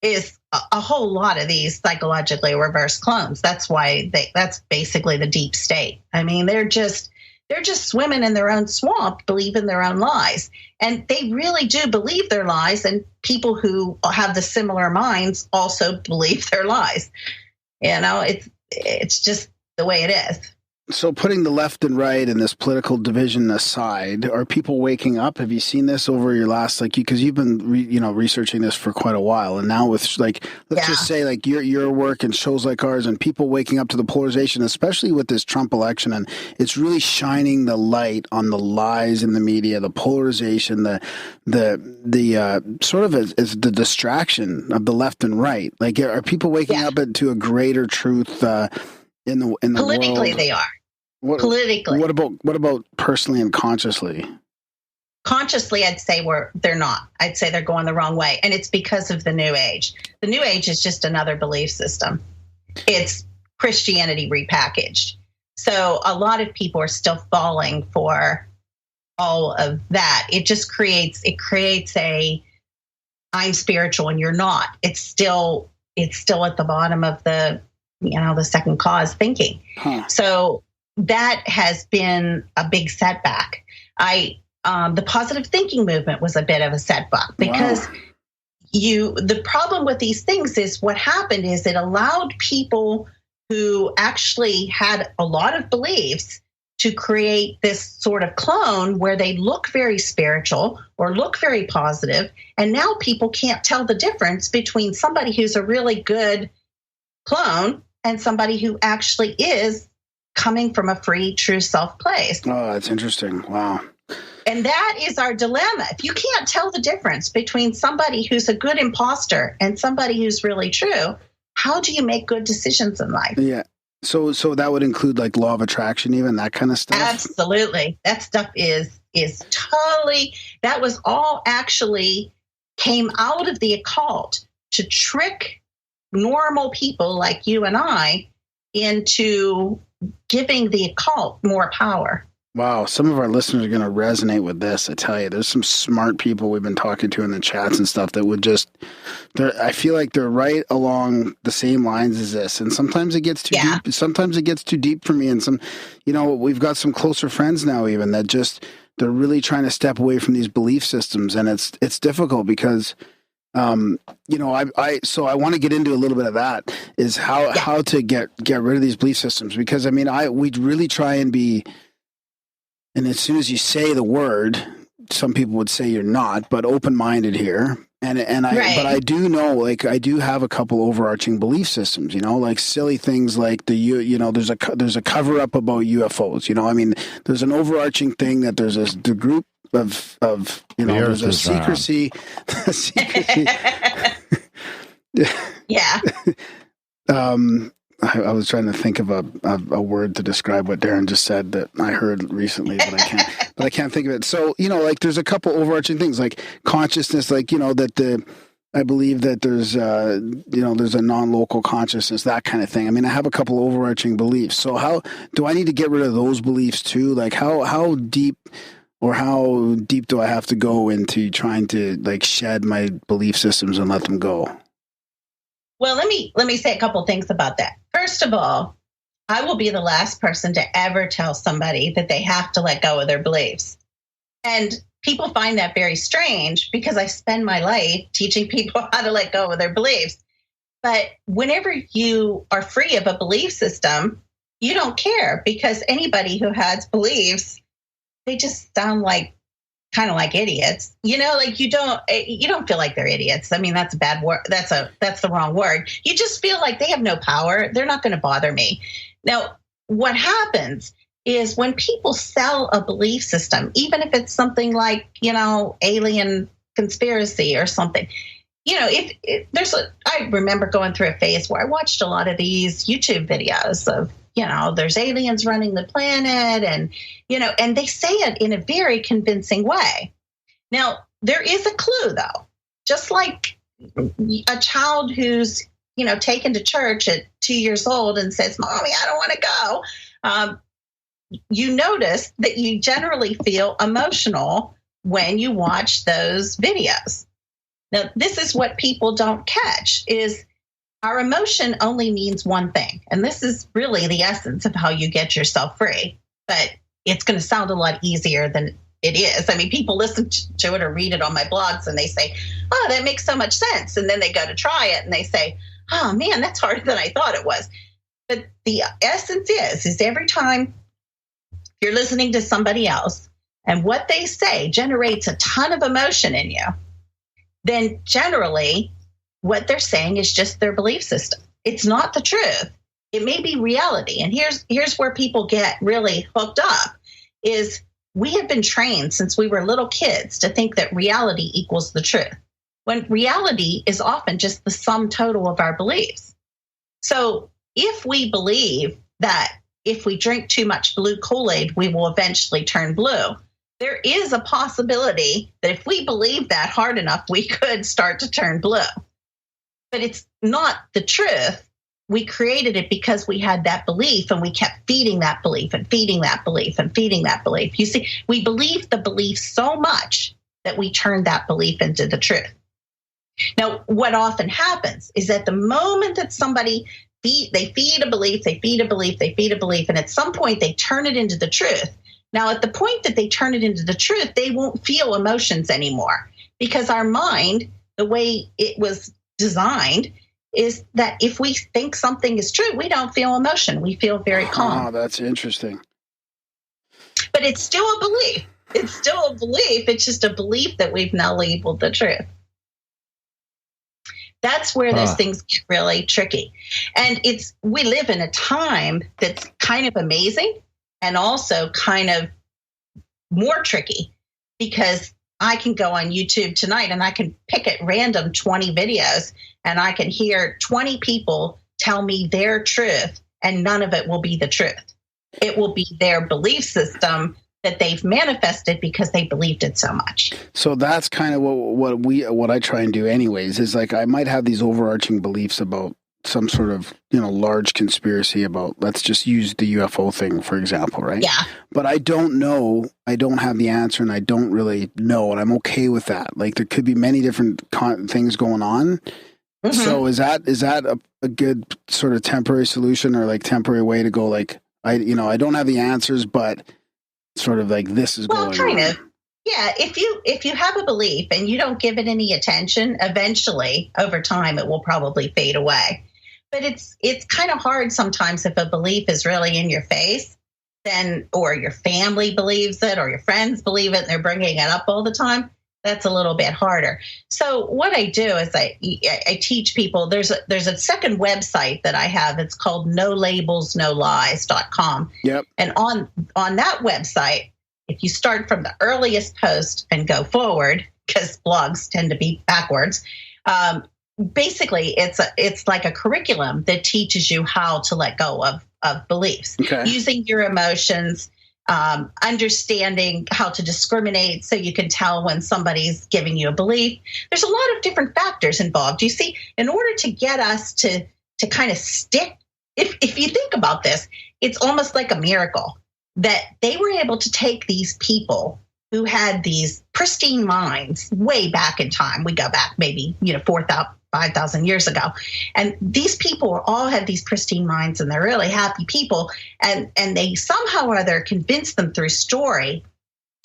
is a whole lot of these psychologically reverse clones. That's why that's basically the deep state. I mean, they're just swimming in their own swamp, believing their own lies. And they really do believe their lies. And people who have the similar minds also believe their lies. It's just the way it is. So putting the left and right and this political division aside, are people waking up? Have you seen this over your last, because you've been, researching this for quite a while. And now with let's just say your work and shows like ours and people waking up to the polarization, especially with this Trump election, and it's really shining the light on the lies in the media, the polarization, the sort of is the distraction of the left and right. Like, are people waking up to a greater truth, in the politically world? They are. Politically. What about personally and consciously? Consciously, I'd say they're not. I'd say they're going the wrong way. And it's because of the New Age. The New Age is just another belief system. It's Christianity repackaged. So a lot of people are still falling for all of that. It just creates a I'm spiritual and you're not. It's still at the bottom of the second cause thinking. So that has been a big setback. The positive thinking movement was a bit of a setback because the problem with these things is what happened is it allowed people who actually had a lot of beliefs to create this sort of clone where they look very spiritual or look very positive. And now people can't tell the difference between somebody who's a really good clone and somebody who actually is coming from a free, true self place. Oh, that's interesting. Wow. And that is our dilemma. If you can't tell the difference between somebody who's a good imposter and somebody who's really true, how do you make good decisions in life? Yeah. So that would include like law of attraction, even that kind of stuff? Absolutely. That stuff is totally, that was all actually came out of the occult to trick normal people like you and I into giving the occult more power. Wow, some of our listeners are going to resonate with this. I tell you, there's some smart people we've been talking to in the chats and stuff that would I feel like they're right along the same lines as this. And sometimes it gets too deep. Sometimes it gets too deep for me. And we've got some closer friends now even that they're really trying to step away from these belief systems. And it's difficult because, I want to get into a little bit of that is how to get rid of these belief systems. Because we'd really try and be, and as soon as you say the word, some people would say you're not, but open-minded here. But I do know, like, I do have a couple overarching belief systems, like silly things like there's a cover up about UFOs, there's an overarching thing that there's the group of there's a secrecy. Yeah. I was trying to think of a word to describe what Darren just said that I heard recently, but I can't think of it. So, there's a couple overarching things like consciousness, I believe that there's a non-local consciousness, that kind of thing. I have a couple overarching beliefs. So how do I need to get rid of those beliefs too? Like how deep do I have to go into trying to shed my belief systems and let them go? Well, let me say a couple things about that. First of all, I will be the last person to ever tell somebody that they have to let go of their beliefs. And people find that very strange because I spend my life teaching people how to let go of their beliefs. But whenever you are free of a belief system, you don't care because anybody who has beliefs, they just sound kind of like idiots, you don't feel like they're idiots. That's a bad word. That's the wrong word. You just feel like they have no power. They're not going to bother me. Now, what happens is when people sell a belief system, even if it's something like, alien conspiracy or something, I remember going through a phase where I watched a lot of these YouTube videos of, there's aliens running the planet and they say it in a very convincing way. Now, there is a clue, though, just like a child who's, taken to church at 2 years old and says, Mommy, I don't want to go. You notice that you generally feel emotional when you watch those videos. Now, this is what people don't catch is our emotion only means one thing. And this is really the essence of how you get yourself free. But it's going to sound a lot easier than it is. People listen to it or read it on my blogs and they say, oh, that makes so much sense. And then they go to try it and they say, oh, man, that's harder than I thought it was. But the essence is every time you're listening to somebody else and what they say generates a ton of emotion in you, then generally what they're saying is just their belief system. It's not the truth. It may be reality. And here's where people get really hooked up is we have been trained since we were little kids to think that reality equals the truth, when reality is often just the sum total of our beliefs. So if we believe that if we drink too much blue Kool-Aid, we will eventually turn blue, there is a possibility that if we believe that hard enough, we could start to turn blue. But it's not the truth. We created it because we had that belief and we kept feeding that belief and feeding that belief and feeding that belief. You see, we believed the belief so much that we turned that belief into the truth. Now, what often happens is that the moment that somebody they feed a belief, and at some point they turn it into the truth. Now, at the point that they turn it into the truth, they won't feel emotions anymore, because our mind, the way it was designed, is that if we think something is true, we don't feel emotion. We feel very calm. Oh, that's interesting. But it's still a belief. It's still a belief. It's just a belief that we've now labeled the truth. That's where those things get really tricky. And we live in a time that's kind of amazing and also kind of more tricky, because I can go on YouTube tonight and I can pick at random 20 videos and I can hear 20 people tell me their truth, and none of it will be the truth. It will be their belief system that they've manifested because they believed it so much. So that's kind of what I try and do anyways, is like I might have these overarching beliefs about some sort of, large conspiracy about, let's just use the UFO thing, for example, right? Yeah. But I don't know, I don't have the answer, and I don't really know, and I'm okay with that. Like there could be many different things going on. Mm-hmm. So is that a good sort of temporary solution, or like temporary way to go, like, I don't have the answers, but sort of like this is going on. Well, kind of. Yeah, if you have a belief and you don't give it any attention, eventually, over time, it will probably fade away. But it's kind of hard sometimes if a belief is really in your face, or your family believes it, or your friends believe it, and they're bringing it up all the time. That's a little bit harder. So what I do is I teach people. There's a second website that I have. It's called nolabelsnolies.com. Yep. And on that website, if you start from the earliest post and go forward, because blogs tend to be backwards, basically it's like a curriculum that teaches you how to let go of beliefs, using your emotions, understanding how to discriminate so you can tell when somebody's giving you a belief. There's a lot of different factors involved. You see, in order to get us to kind of stick, if you think about this, it's almost like a miracle that they were able to take these people who had these pristine minds way back in time. We go back maybe 5,000 years ago. And these people all had these pristine minds, and they're really happy people. And they somehow or other convinced them through story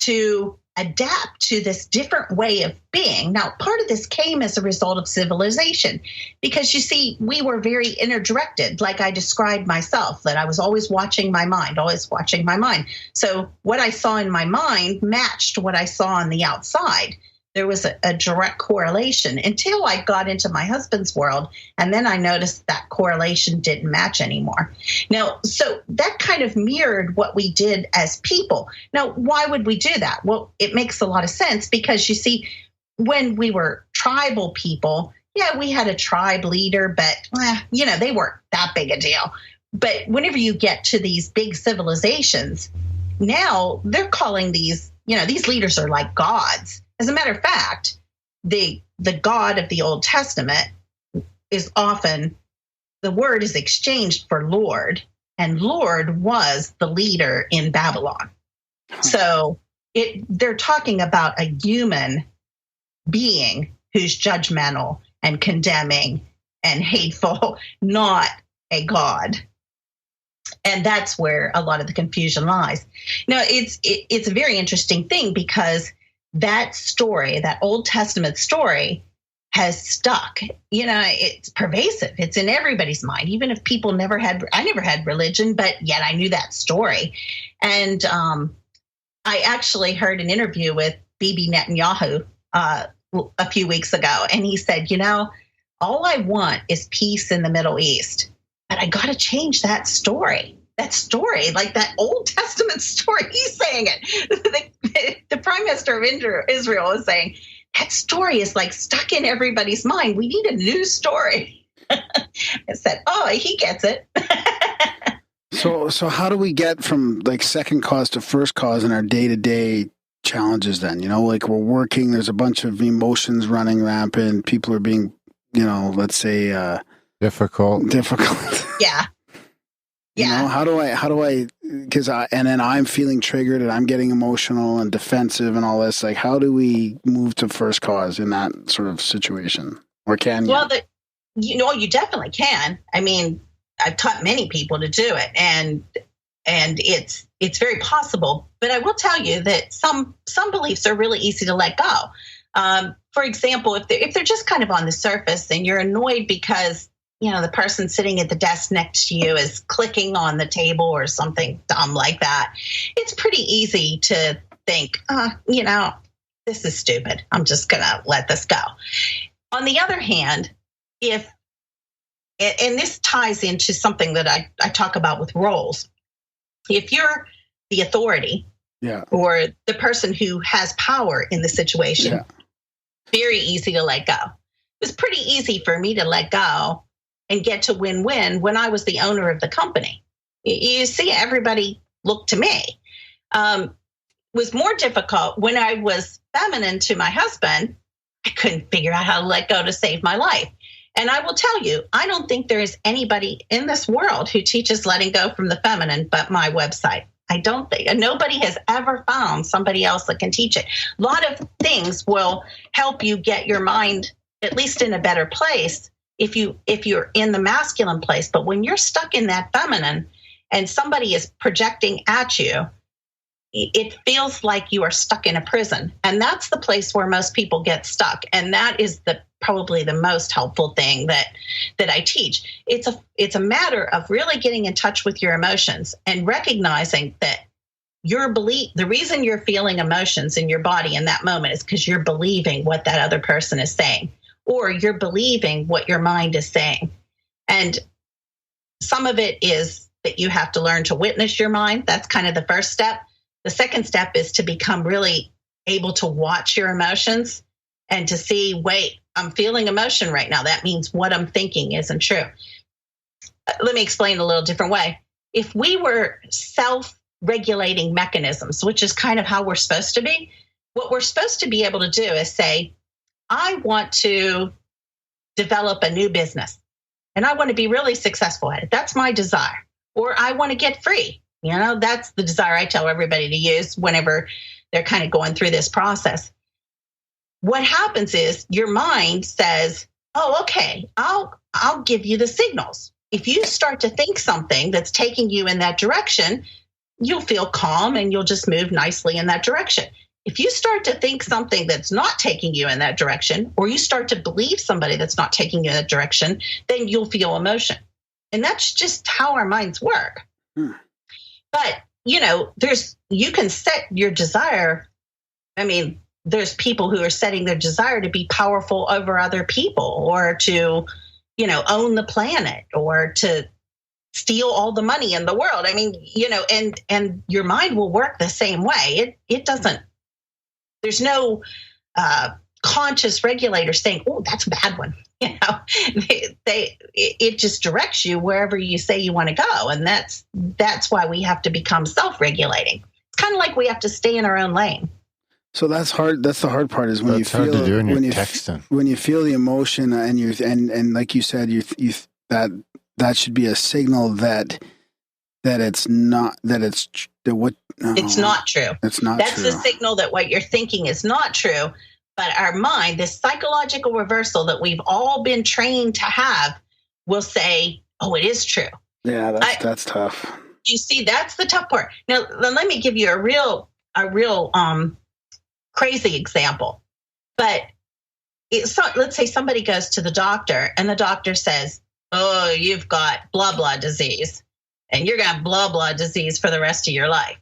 to adapt to this different way of being. Now, part of this came as a result of civilization, because you see, we were very inner directed, like I described myself, that I was always watching my mind. So what I saw in my mind matched what I saw on the outside. There was a direct correlation until I got into my husband's world. And then I noticed that correlation didn't match anymore. Now, so that kind of mirrored what we did as people. Now, why would we do that? Well, it makes a lot of sense, because you see, when we were tribal people, we had a tribe leader, but, they weren't that big a deal. But whenever you get to these big civilizations, now they're calling these leaders are like gods. As a matter of fact, the God of the Old Testament is often, the word is exchanged for Lord, and Lord was the leader in Babylon. So they're talking about a human being who's judgmental and condemning and hateful, not a God. And that's where a lot of the confusion lies. Now, it's a very interesting thing, because that story, that Old Testament story, has stuck. It's pervasive. It's in everybody's mind, even if people I never had religion, but yet I knew that story. And I actually heard an interview with Bibi Netanyahu a few weeks ago, and he said, all I want is peace in the Middle East, but I got to change that story. That story, like that Old Testament story, he's saying it. The Prime Minister of Israel is saying, that story is like stuck in everybody's mind. We need a new story. I said, he gets it. So how do we get from like second cause to first cause in our day-to-day challenges then? Like we're working, there's a bunch of emotions running rampant. People are being, let's say, difficult. Yeah. How do I and then I'm feeling triggered and I'm getting emotional and defensive and all this. Like, how do we move to first cause in that sort of situation? Or can you? Well, you definitely can. I mean, I've taught many people to do it, and it's very possible. But I will tell you that some beliefs are really easy to let go. For example, if they're just kind of on the surface and you're annoyed because the person sitting at the desk next to you is clicking on the table or something dumb like that, it's pretty easy to think, this is stupid. I'm just going to let this go. On the other hand, and this ties into something that I talk about with roles. If you're the authority or the person who has power in the situation, very easy to let go. It was pretty easy for me to let go and get to win-win when I was the owner of the company. You see, everybody looked to me. It was more difficult when I was feminine to my husband. I couldn't figure out how to let go to save my life. And I will tell you, I don't think there is anybody in this world who teaches letting go from the feminine but my website. I don't think. Nobody has ever found somebody else that can teach it. A lot of things will help you get your mind at least in a better place if you're in the masculine place. But when you're stuck in that feminine and somebody is projecting at you, it feels like you are stuck in a prison. And that's the place where most people get stuck. And that is probably the most helpful thing that I teach. It's a matter of really getting in touch with your emotions and recognizing that the reason you're feeling emotions in your body in that moment is because you're believing what that other person is saying, or you're believing what your mind is saying. And some of it is that you have to learn to witness your mind. That's kind of the first step. The second step is to become really able to watch your emotions and to see, wait, I'm feeling emotion right now. That means what I'm thinking isn't true. Let me explain a little different way. If we were self-regulating mechanisms, which is kind of how we're supposed to be, what we're supposed to be able to do is say, I want to develop a new business and I want to be really successful at it. That's my desire. Or I want to get free. That's the desire I tell everybody to use whenever they're kind of going through this process. What happens is your mind says, oh, okay, I'll give you the signals. If you start to think something that's taking you in that direction, you'll feel calm and you'll just move nicely in that direction. If you start to think something that's not taking you in that direction, or you start to believe somebody that's not taking you in that direction, then you'll feel emotion. And that's just how our minds work. But, you can set your desire. I mean, there's people who are setting their desire to be powerful over other people, or to, own the planet, or to steal all the money in the world. I mean, and your mind will work the same way. It doesn't, there's no conscious regulator saying, oh, that's a bad one. It just directs you wherever you say you want to go. And that's why we have to become self-regulating. It's kind of like we have to stay in our own lane. So that's hard. That's the hard part is when you feel when you feel the emotion and like you said, that should be a signal that it's not it's not true. It's not true. That's true. The signal that what you're thinking is not true. But our mind, this psychological reversal that we've all been trained to have, will say, oh, it is true. Yeah, that's tough. You see, that's the tough part. Now, let me give you a real crazy example. But let's say somebody goes to the doctor and the doctor says, oh, you've got blah, blah disease, and you're going to have blah, blah disease for the rest of your life.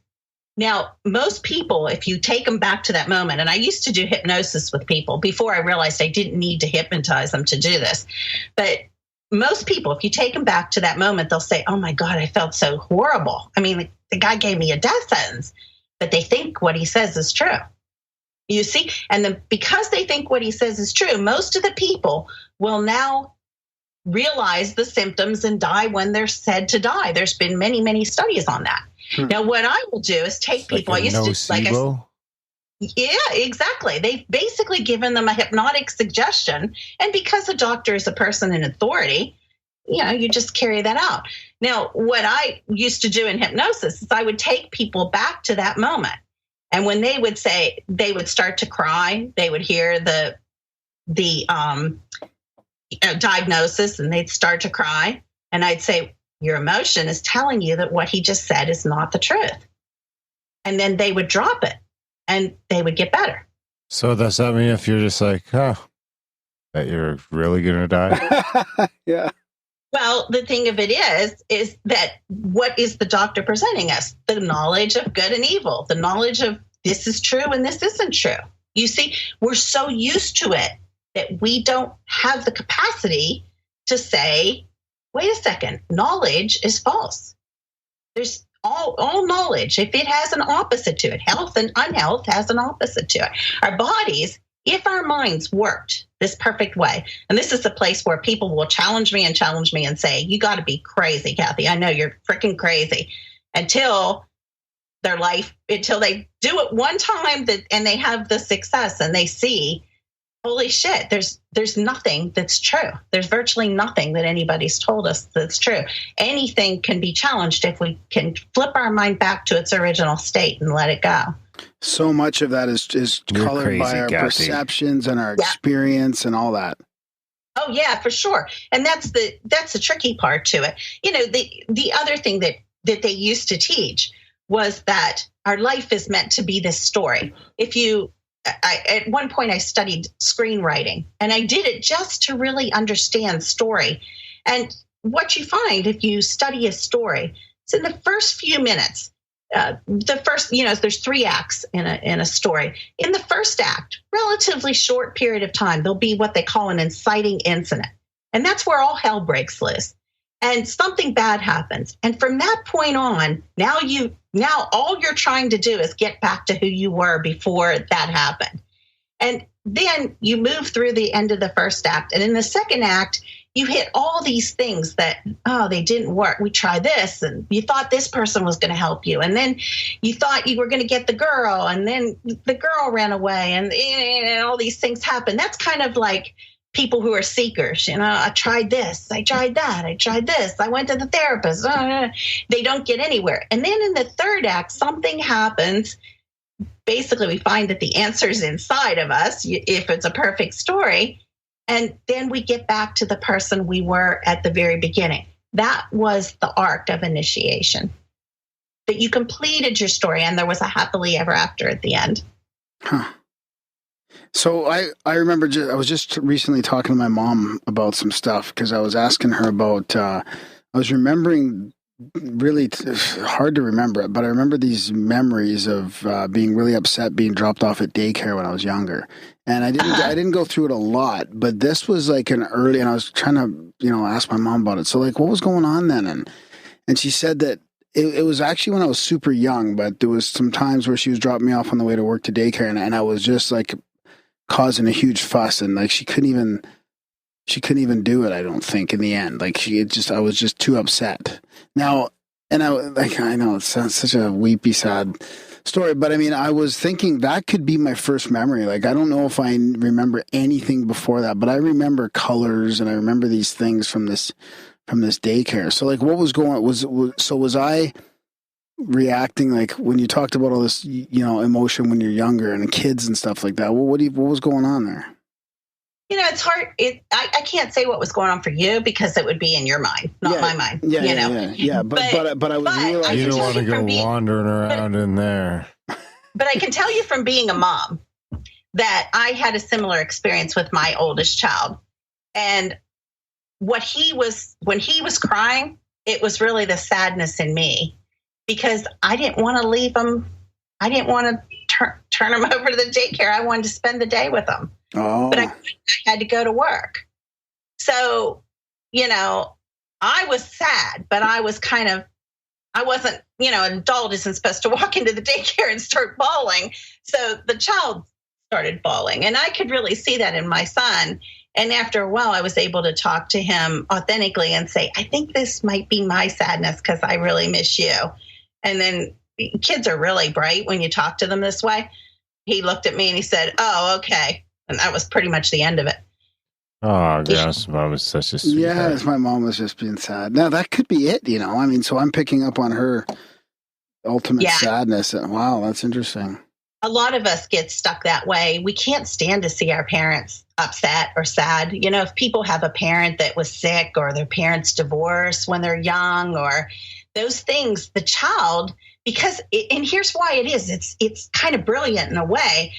Now, most people, if you take them back to that moment, and I used to do hypnosis with people before I realized I didn't need to hypnotize them to do this. But most people, if you take them back to that moment, they'll say, oh my God, I felt so horrible. I mean, the guy gave me a death sentence, but they think what he says is true. You see? And then because they think what he says is true, most of the people will now realize the symptoms and die when they're said to die. There's been many, many studies on that. Now, what I will do is take people. I used to yeah, exactly. They've basically given them a hypnotic suggestion, and because a doctor is a person in authority, you just carry that out. Now, what I used to do in hypnosis is I would take people back to that moment. And when they would say, they would start to cry, they would hear the diagnosis and they'd start to cry. And I'd say, your emotion is telling you that what he just said is not the truth. And then they would drop it and they would get better. So does that mean if you're just like, that you're really going to die? Yeah. Well, the thing of it is that what is the doctor presenting us? The knowledge of good and evil, the knowledge of this is true and this isn't true. You see, we're so used to it that we don't have the capacity to say, wait a second, knowledge is false. There's all knowledge. If it has an opposite to it, health and unhealth has an opposite to it. Our bodies, if our minds worked this perfect way, and this is the place where people will challenge me and say, you got to be crazy, Cathy. I know you're freaking crazy, until they do it one time and they have the success and they see, holy shit, there's nothing that's true. There's virtually nothing that anybody's told us that's true. Anything can be challenged if we can flip our mind back to its original state and let it go. So much of that is colored crazy, by our Cathy. perceptions and our experience and all that. Oh yeah, for sure. And that's the tricky part to it. You know, the other thing that they used to teach was that our life is meant to be this story. At one point I studied screenwriting, and I did it just to really understand story. And what you find if you study a story, it's in the first few minutes. There's 3 acts in a story. In the first act, relatively short period of time, there'll be what they call an inciting incident. And that's where all hell breaks loose. And something bad happens. And from that point on, now all you're trying to do is get back to who you were before that happened. And then you move through the end of the first act. And in the second act, you hit all these things that, they didn't work. We tried this, and you thought this person was going to help you. And then you thought you were going to get the girl, and then the girl ran away, and all these things happen. That's kind of like people who are seekers. I tried this, I tried that, I tried this, I went to the therapist. They don't get anywhere. And then in the third act, something happens. Basically, we find that the answer is inside of us, if it's a perfect story. And then we get back to the person we were at the very beginning. That was the arc of initiation. That you completed your story, and there was a happily ever after at the end. Huh. So I remember I was just recently talking to my mom about some stuff, because I was asking her about, I was remembering, really hard to remember it, but I remember these memories of being really upset being dropped off at daycare when I was younger. And I didn't go through it a lot, but this was like an early, and I was trying to, ask my mom about it. So like, what was going on then? And she said that it was actually when I was super young, but there was some times where she was dropping me off on the way to work to daycare, and I was just like causing a huge fuss, and like she couldn't even do it, I don't think, in the end. Like I was just too upset. Now, and I know it sounds such a weepy, sad story, but I mean, I was thinking that could be my first memory. Like, I don't know if I remember anything before that, but I remember colors, and I remember these things from this daycare. So like, what was going on? Was I reacting, like when you talked about all this, emotion when you're younger and kids and stuff like that? What was going on there? It's hard. I can't say what was going on for you, because it would be in your mind, not my mind. Yeah. But I was realizing you don't want to go wandering around in there. But I can tell you from being a mom that I had a similar experience with my oldest child, and when he was crying, it was really the sadness in me, because I didn't want to leave him. I didn't want to turn him over to the daycare. I wanted to spend the day with him. Oh. But I had to go to work. So, I was sad, but I wasn't, an adult isn't supposed to walk into the daycare and start bawling. So the child started bawling, and I could really see that in my son. And after a while, I was able to talk to him authentically and say, I think this might be my sadness, because I really miss you. And then kids are really bright when you talk to them this way. He looked at me and he said, oh, okay. And that was pretty much the end of it. Oh, Grandma's mom was such a sweetheart. Yes, my mom was just being sad. Now that could be it, I mean, so I'm picking up on her ultimate sadness. And wow, that's interesting. A lot of us get stuck that way. We can't stand to see our parents upset or sad. If people have a parent that was sick or their parents divorced when they're young or those things, the child, and here's why it is, it's kind of brilliant in a way.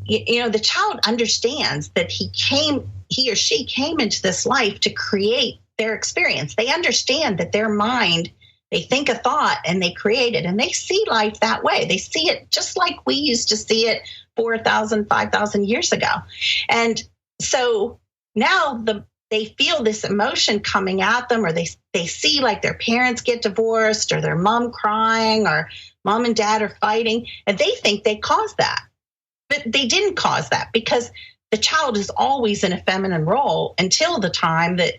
The child understands that he or she came into this life to create their experience. They understand that their mind, they think a thought and they create it, and they see life that way. They see it just like we used to see it 4,000, 5,000 years ago. And so now they feel this emotion coming at them, or they see like their parents get divorced or their mom crying or mom and dad are fighting, and they think they caused that. But they didn't cause that, because the child is always in a feminine role until the time that,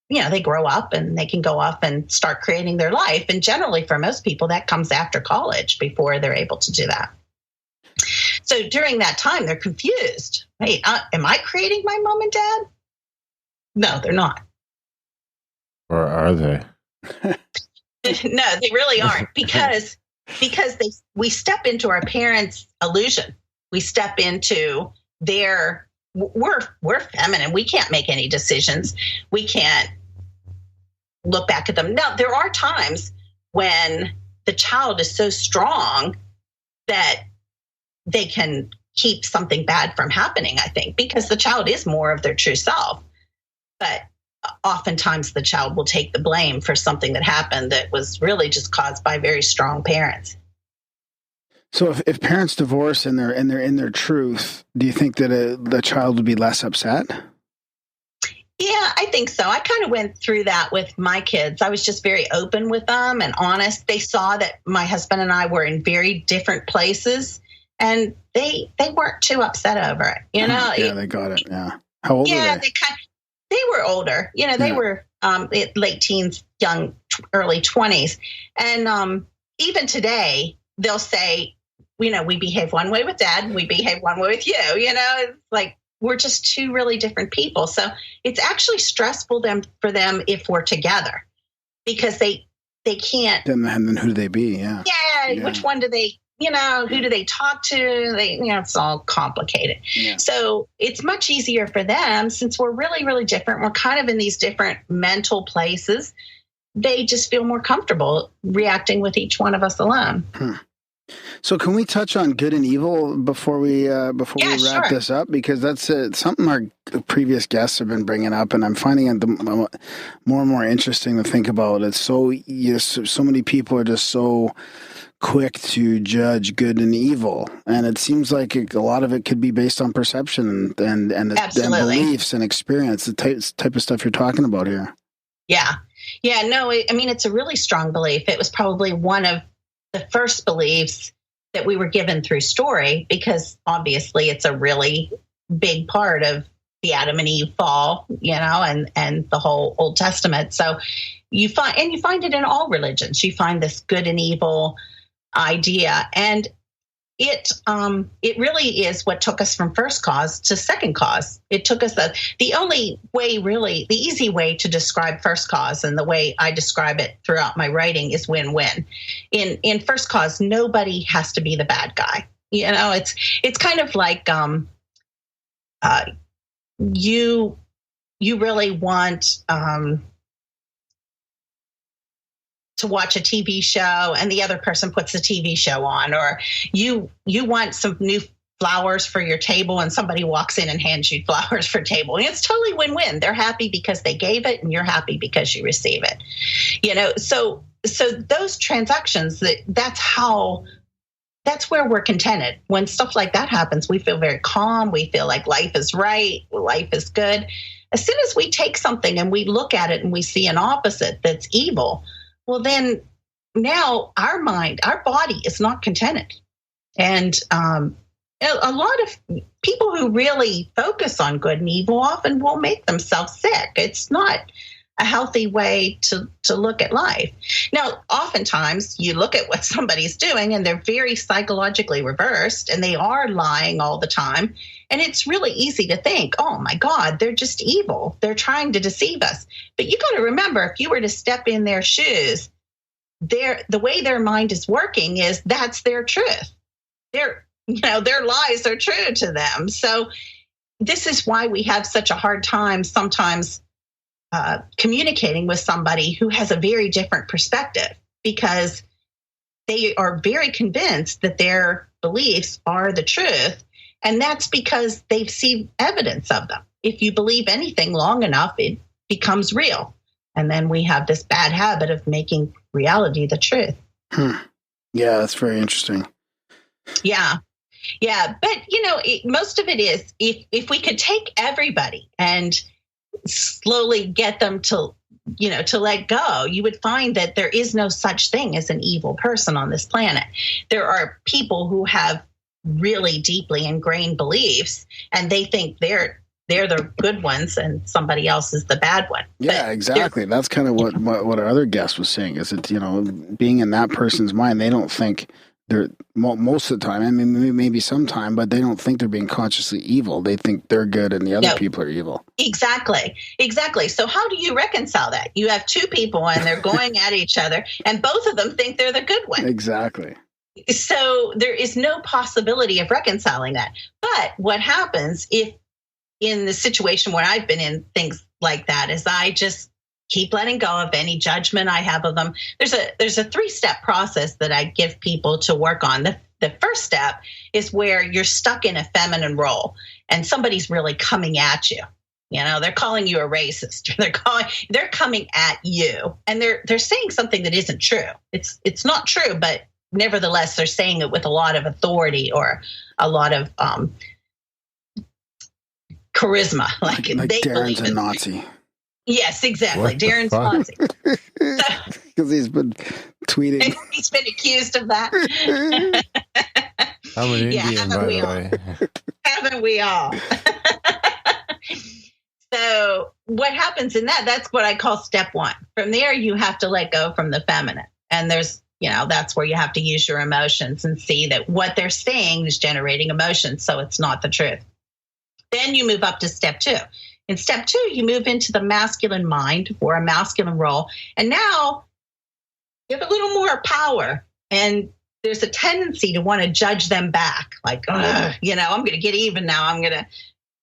they grow up and they can go off and start creating their life. And generally for most people, that comes after college before they're able to do that. So during that time, they're confused. Hey, am I creating my mom and dad? No, they're not. Or are they? No, they really aren't, because we step into our parents' illusion. We step into we're feminine. We can't make any decisions. We can't look back at them. Now, there are times when the child is so strong that they can keep something bad from happening, I think, because the child is more of their true self. But oftentimes the child will take the blame for something that happened that was really just caused by very strong parents. So if parents divorce and they're in their truth, do you think that the child would be less upset? Yeah, I think so. I kind of went through that with my kids. I was just very open with them and honest. They saw that my husband and I were in very different places, and they weren't too upset over it. Yeah, they got it. Yeah. How old were they? They were older. They were late teens, early 20s, and even today they'll say, we behave one way with dad, we behave one way with you. It's like we're just two really different people. So it's actually stressful for them if we're together, because they can't. And then who do they be? Yeah. Yeah. Which one do they? Who do they talk to? It's all complicated. Yeah. So it's much easier for them, since we're really, really different. We're kind of in these different mental places. They just feel more comfortable reacting with each one of us alone. So can we touch on good and evil before we wrap this up? Because that's something our previous guests have been bringing up, and I'm finding it more and more interesting to think about. It's so many people are just so quick to judge good and evil, and it seems like a lot of it could be based on perception and beliefs and experience. The type of stuff you're talking about here. Yeah. No, I mean, it's a really strong belief. It was probably one of the first beliefs that we were given through story, because obviously it's a really big part of the Adam and Eve fall, and the whole Old Testament. So you find it in all religions. You find this good and evil idea, and it really is what took us from first cause to second cause. It took us the only way, really, the easy way to describe first cause, and the way I describe it throughout my writing, is win-win. In first cause, nobody has to be the bad guy. It's kind of like you really want to watch a TV show, and the other person puts the TV show on, or you want some new flowers for your table, and somebody walks in and hands you flowers for table. And it's totally win-win. They're happy because they gave it, and you're happy because you receive it. So those transactions, that's where we're contented. When stuff like that happens, we feel very calm. We feel like life is right. Life is good. As soon as we take something and we look at it and we see an opposite that's evil, well, then now our body is not contented. And a lot of people who really focus on good and evil often will make themselves sick. It's not a healthy way to look at life. Now, oftentimes you look at what somebody's doing and they're very psychologically reversed and they are lying all the time. And it's really easy to think, oh my God, they're just evil. They're trying to deceive us. But you got to remember, if you were to step in their shoes, the way their mind is working is that's their truth. Their lies are true to them. So this is why we have such a hard time sometimes communicating with somebody who has a very different perspective, because they are very convinced that their beliefs are the truth. And that's because they've seen evidence of them. If you believe anything long enough, it becomes real. And then we have this bad habit of making reality the truth. Yeah, that's very interesting. Yeah. Yeah. But, most of it is if we could take everybody and slowly get them to let go, you would find that there is no such thing as an evil person on this planet. There are people who have really deeply ingrained beliefs and they think they're the good ones and somebody else is the bad one. Yeah, exactly. That's kind of what our other guest was saying, is that, being in that person's mind, they don't think they're, most of the time, I mean, maybe sometime, but they don't think they're being consciously evil. They think they're good and the other people are evil. Exactly. So how do you reconcile that? You have two people and they're going at each other and both of them think they're the good one. Exactly. So there is no possibility of reconciling that. But what happens if in the situation where I've been in things like that is I just keep letting go of any judgment I have of them. There's a 3-step process that I give people to work on. The first step is where you're stuck in a feminine role and somebody's really coming at you. They're calling you a racist. They're coming at you and they're saying something that isn't true. It's not true, but nevertheless, they're saying it with a lot of authority or a lot of charisma. Like they Darren's a Nazi. Yes, exactly. Darren's a Nazi. Because he's been tweeting. He's been accused of that. I'm an Indian, by the way. Haven't we all? So what happens in that's what I call step 1. From there, you have to let go from the feminine. And there's, that's where you have to use your emotions and see that what they're saying is generating emotions. So it's not the truth. Then you move up to step 2. In step 2, you move into the masculine mind or a masculine role. And now you have a little more power. And there's a tendency to want to judge them back. Like, I'm going to get even now. I'm going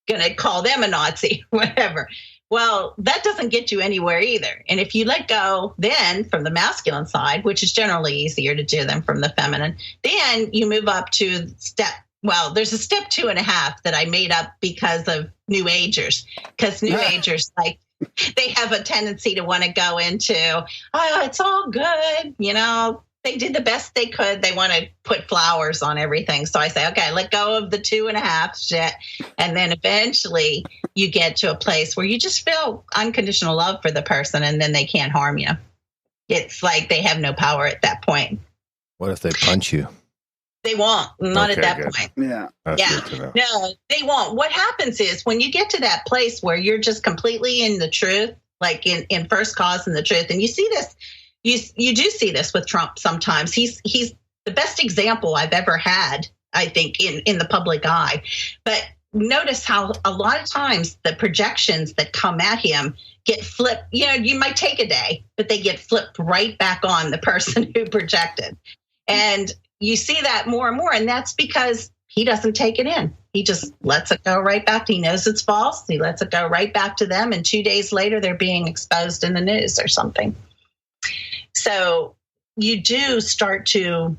to call them a Nazi, whatever. Well, that doesn't get you anywhere either. And if you let go then from the masculine side, which is generally easier to do than from the feminine, then you move up to there's a step 2.5 that I made up because of New Agers. Because New Agers, they have a tendency to want to go into, it's all good. They did the best they could. They want to put flowers on everything. So I say, okay, let go of the 2.5 shit. And then eventually you get to a place where you just feel unconditional love for the person and then they can't harm you. It's like they have no power at that point. What if they punch you? They won't. Not at that point. Yeah. No, they won't. What happens is when you get to that place where you're just completely in the truth, like in first cause and the truth, and you see this, you do see this with Trump sometimes. He's the best example I've ever had, I think, in the public eye. But notice how a lot of times the projections that come at him get flipped. You might take a day, but they get flipped right back on the person who projected. And you see that more and more, and that's because he doesn't take it in. He just lets it go right back. He knows it's false. He lets it go right back to them, and 2 days later, they're being exposed in the news or something. So you do start to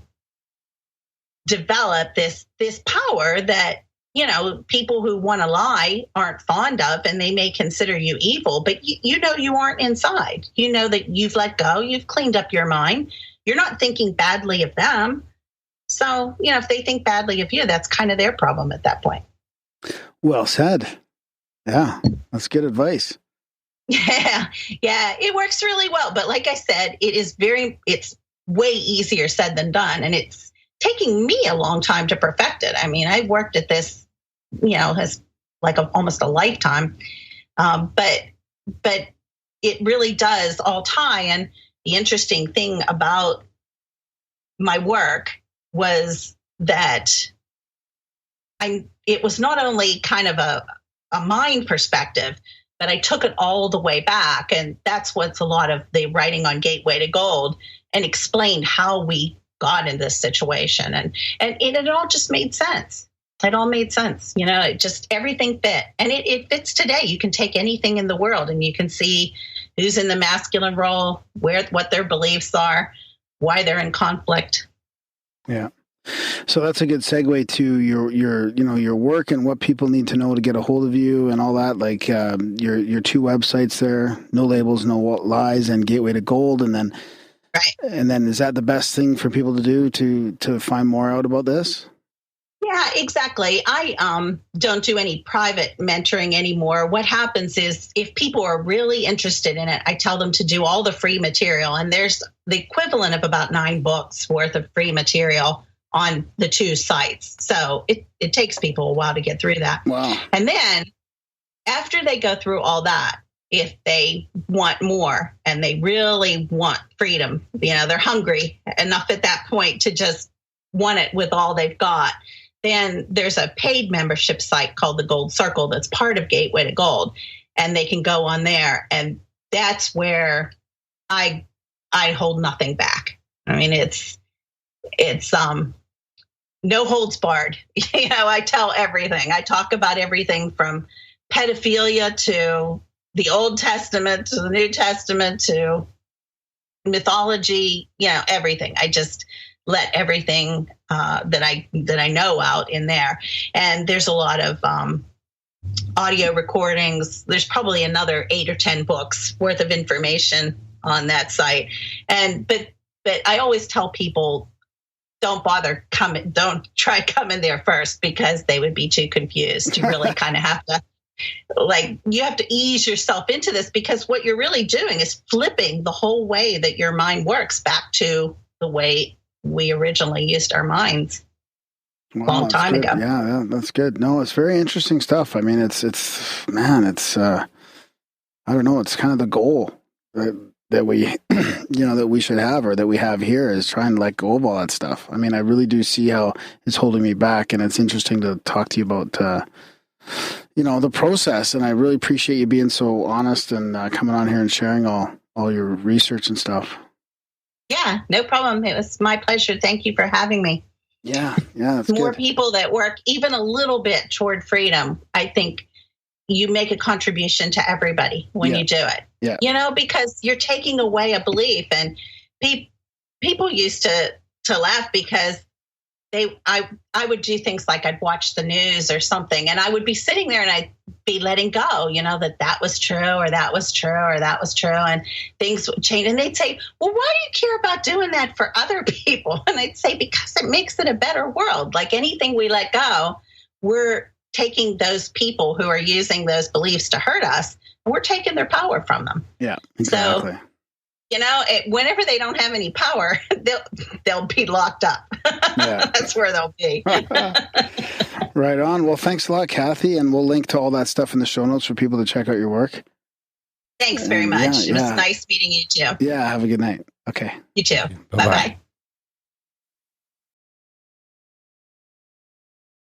develop this power that, people who want to lie aren't fond of, and they may consider you evil, but you aren't inside. You know that you've let go. You've cleaned up your mind. You're not thinking badly of them. So, if they think badly of you, that's kind of their problem at that point. Well said. Yeah, that's good advice. Yeah, it works really well. But like I said, it's way easier said than done. And it's taking me a long time to perfect it. I mean, I've worked at this, as like almost a lifetime. But it really does all tie. And the interesting thing about my work was that it was not only kind of a mind perspective, but I took it all the way back. And that's what's a lot of the writing on Gateway to Gold, and explained how we got in this situation. And it all just made sense. It all made sense. It just, everything fit. And it fits today. You can take anything in the world and you can see who's in the masculine role, what their beliefs are, why they're in conflict. Yeah. So that's a good segue to your work and what people need to know to get a hold of you and all that. Like your two websites there, No Labels, No Lies, and Gateway to Gold. And then, right. And then is that the best thing for people to do to find more out about this? Yeah, exactly. I don't do any private mentoring anymore. What happens is if people are really interested in it, I tell them to do all the free material. And there's the equivalent of about 9 books worth of free material on the 2 sites. So it takes people a while to get through that. Wow. And then after they go through all that, if they want more and they really want freedom, they're hungry enough at that point to just want it with all they've got, then there's a paid membership site called the Gold Circle that's part of Gateway to Gold, and they can go on there, and that's where I hold nothing back. I mean, it's no holds barred. I tell everything. I talk about everything from pedophilia to the Old Testament to the New Testament to mythology. Everything. I just let everything that I know out in there. And there's a lot of audio recordings. There's probably another 8 or 10 books worth of information on that site. But I always tell people, don't try coming there first, because they would be too confused. You really kind of have to, you have to ease yourself into this, because what you're really doing is flipping the whole way that your mind works back to the way we originally used our minds a long time ago. Yeah, that's good. No, it's very interesting stuff. I mean, it's I don't know, it's kind of the goal that we, that we should have, or that we have here, is trying to let go of all that stuff. I mean, I really do see how it's holding me back, and it's interesting to talk to you about, the process. And I really appreciate you being so honest and coming on here and sharing all your research and stuff. Yeah, no problem. It was my pleasure. Thank you for having me. Yeah, that's more good. People that work even a little bit toward freedom, I think you make a contribution to everybody when you do it. Yeah. Because you're taking away a belief. And people used to laugh, because I would do things like I'd watch the news or something, and I would be sitting there and I'd be letting go, that was true, or that was true, or that was true, and things would change. And they'd say, well, why do you care about doing that for other people? And I'd say, because it makes it a better world. Like anything we let go, we're taking those people who are using those beliefs to hurt us, and we're taking their power from them. Yeah, exactly. So, whenever they don't have any power, they'll be locked up. Yeah. That's where they'll be. Right on. Well, thanks a lot, Cathy, and we'll link to all that stuff in the show notes for people to check out your work. Thanks very much. It was nice meeting you too. Yeah, have a good night. Okay. You too. Bye-bye.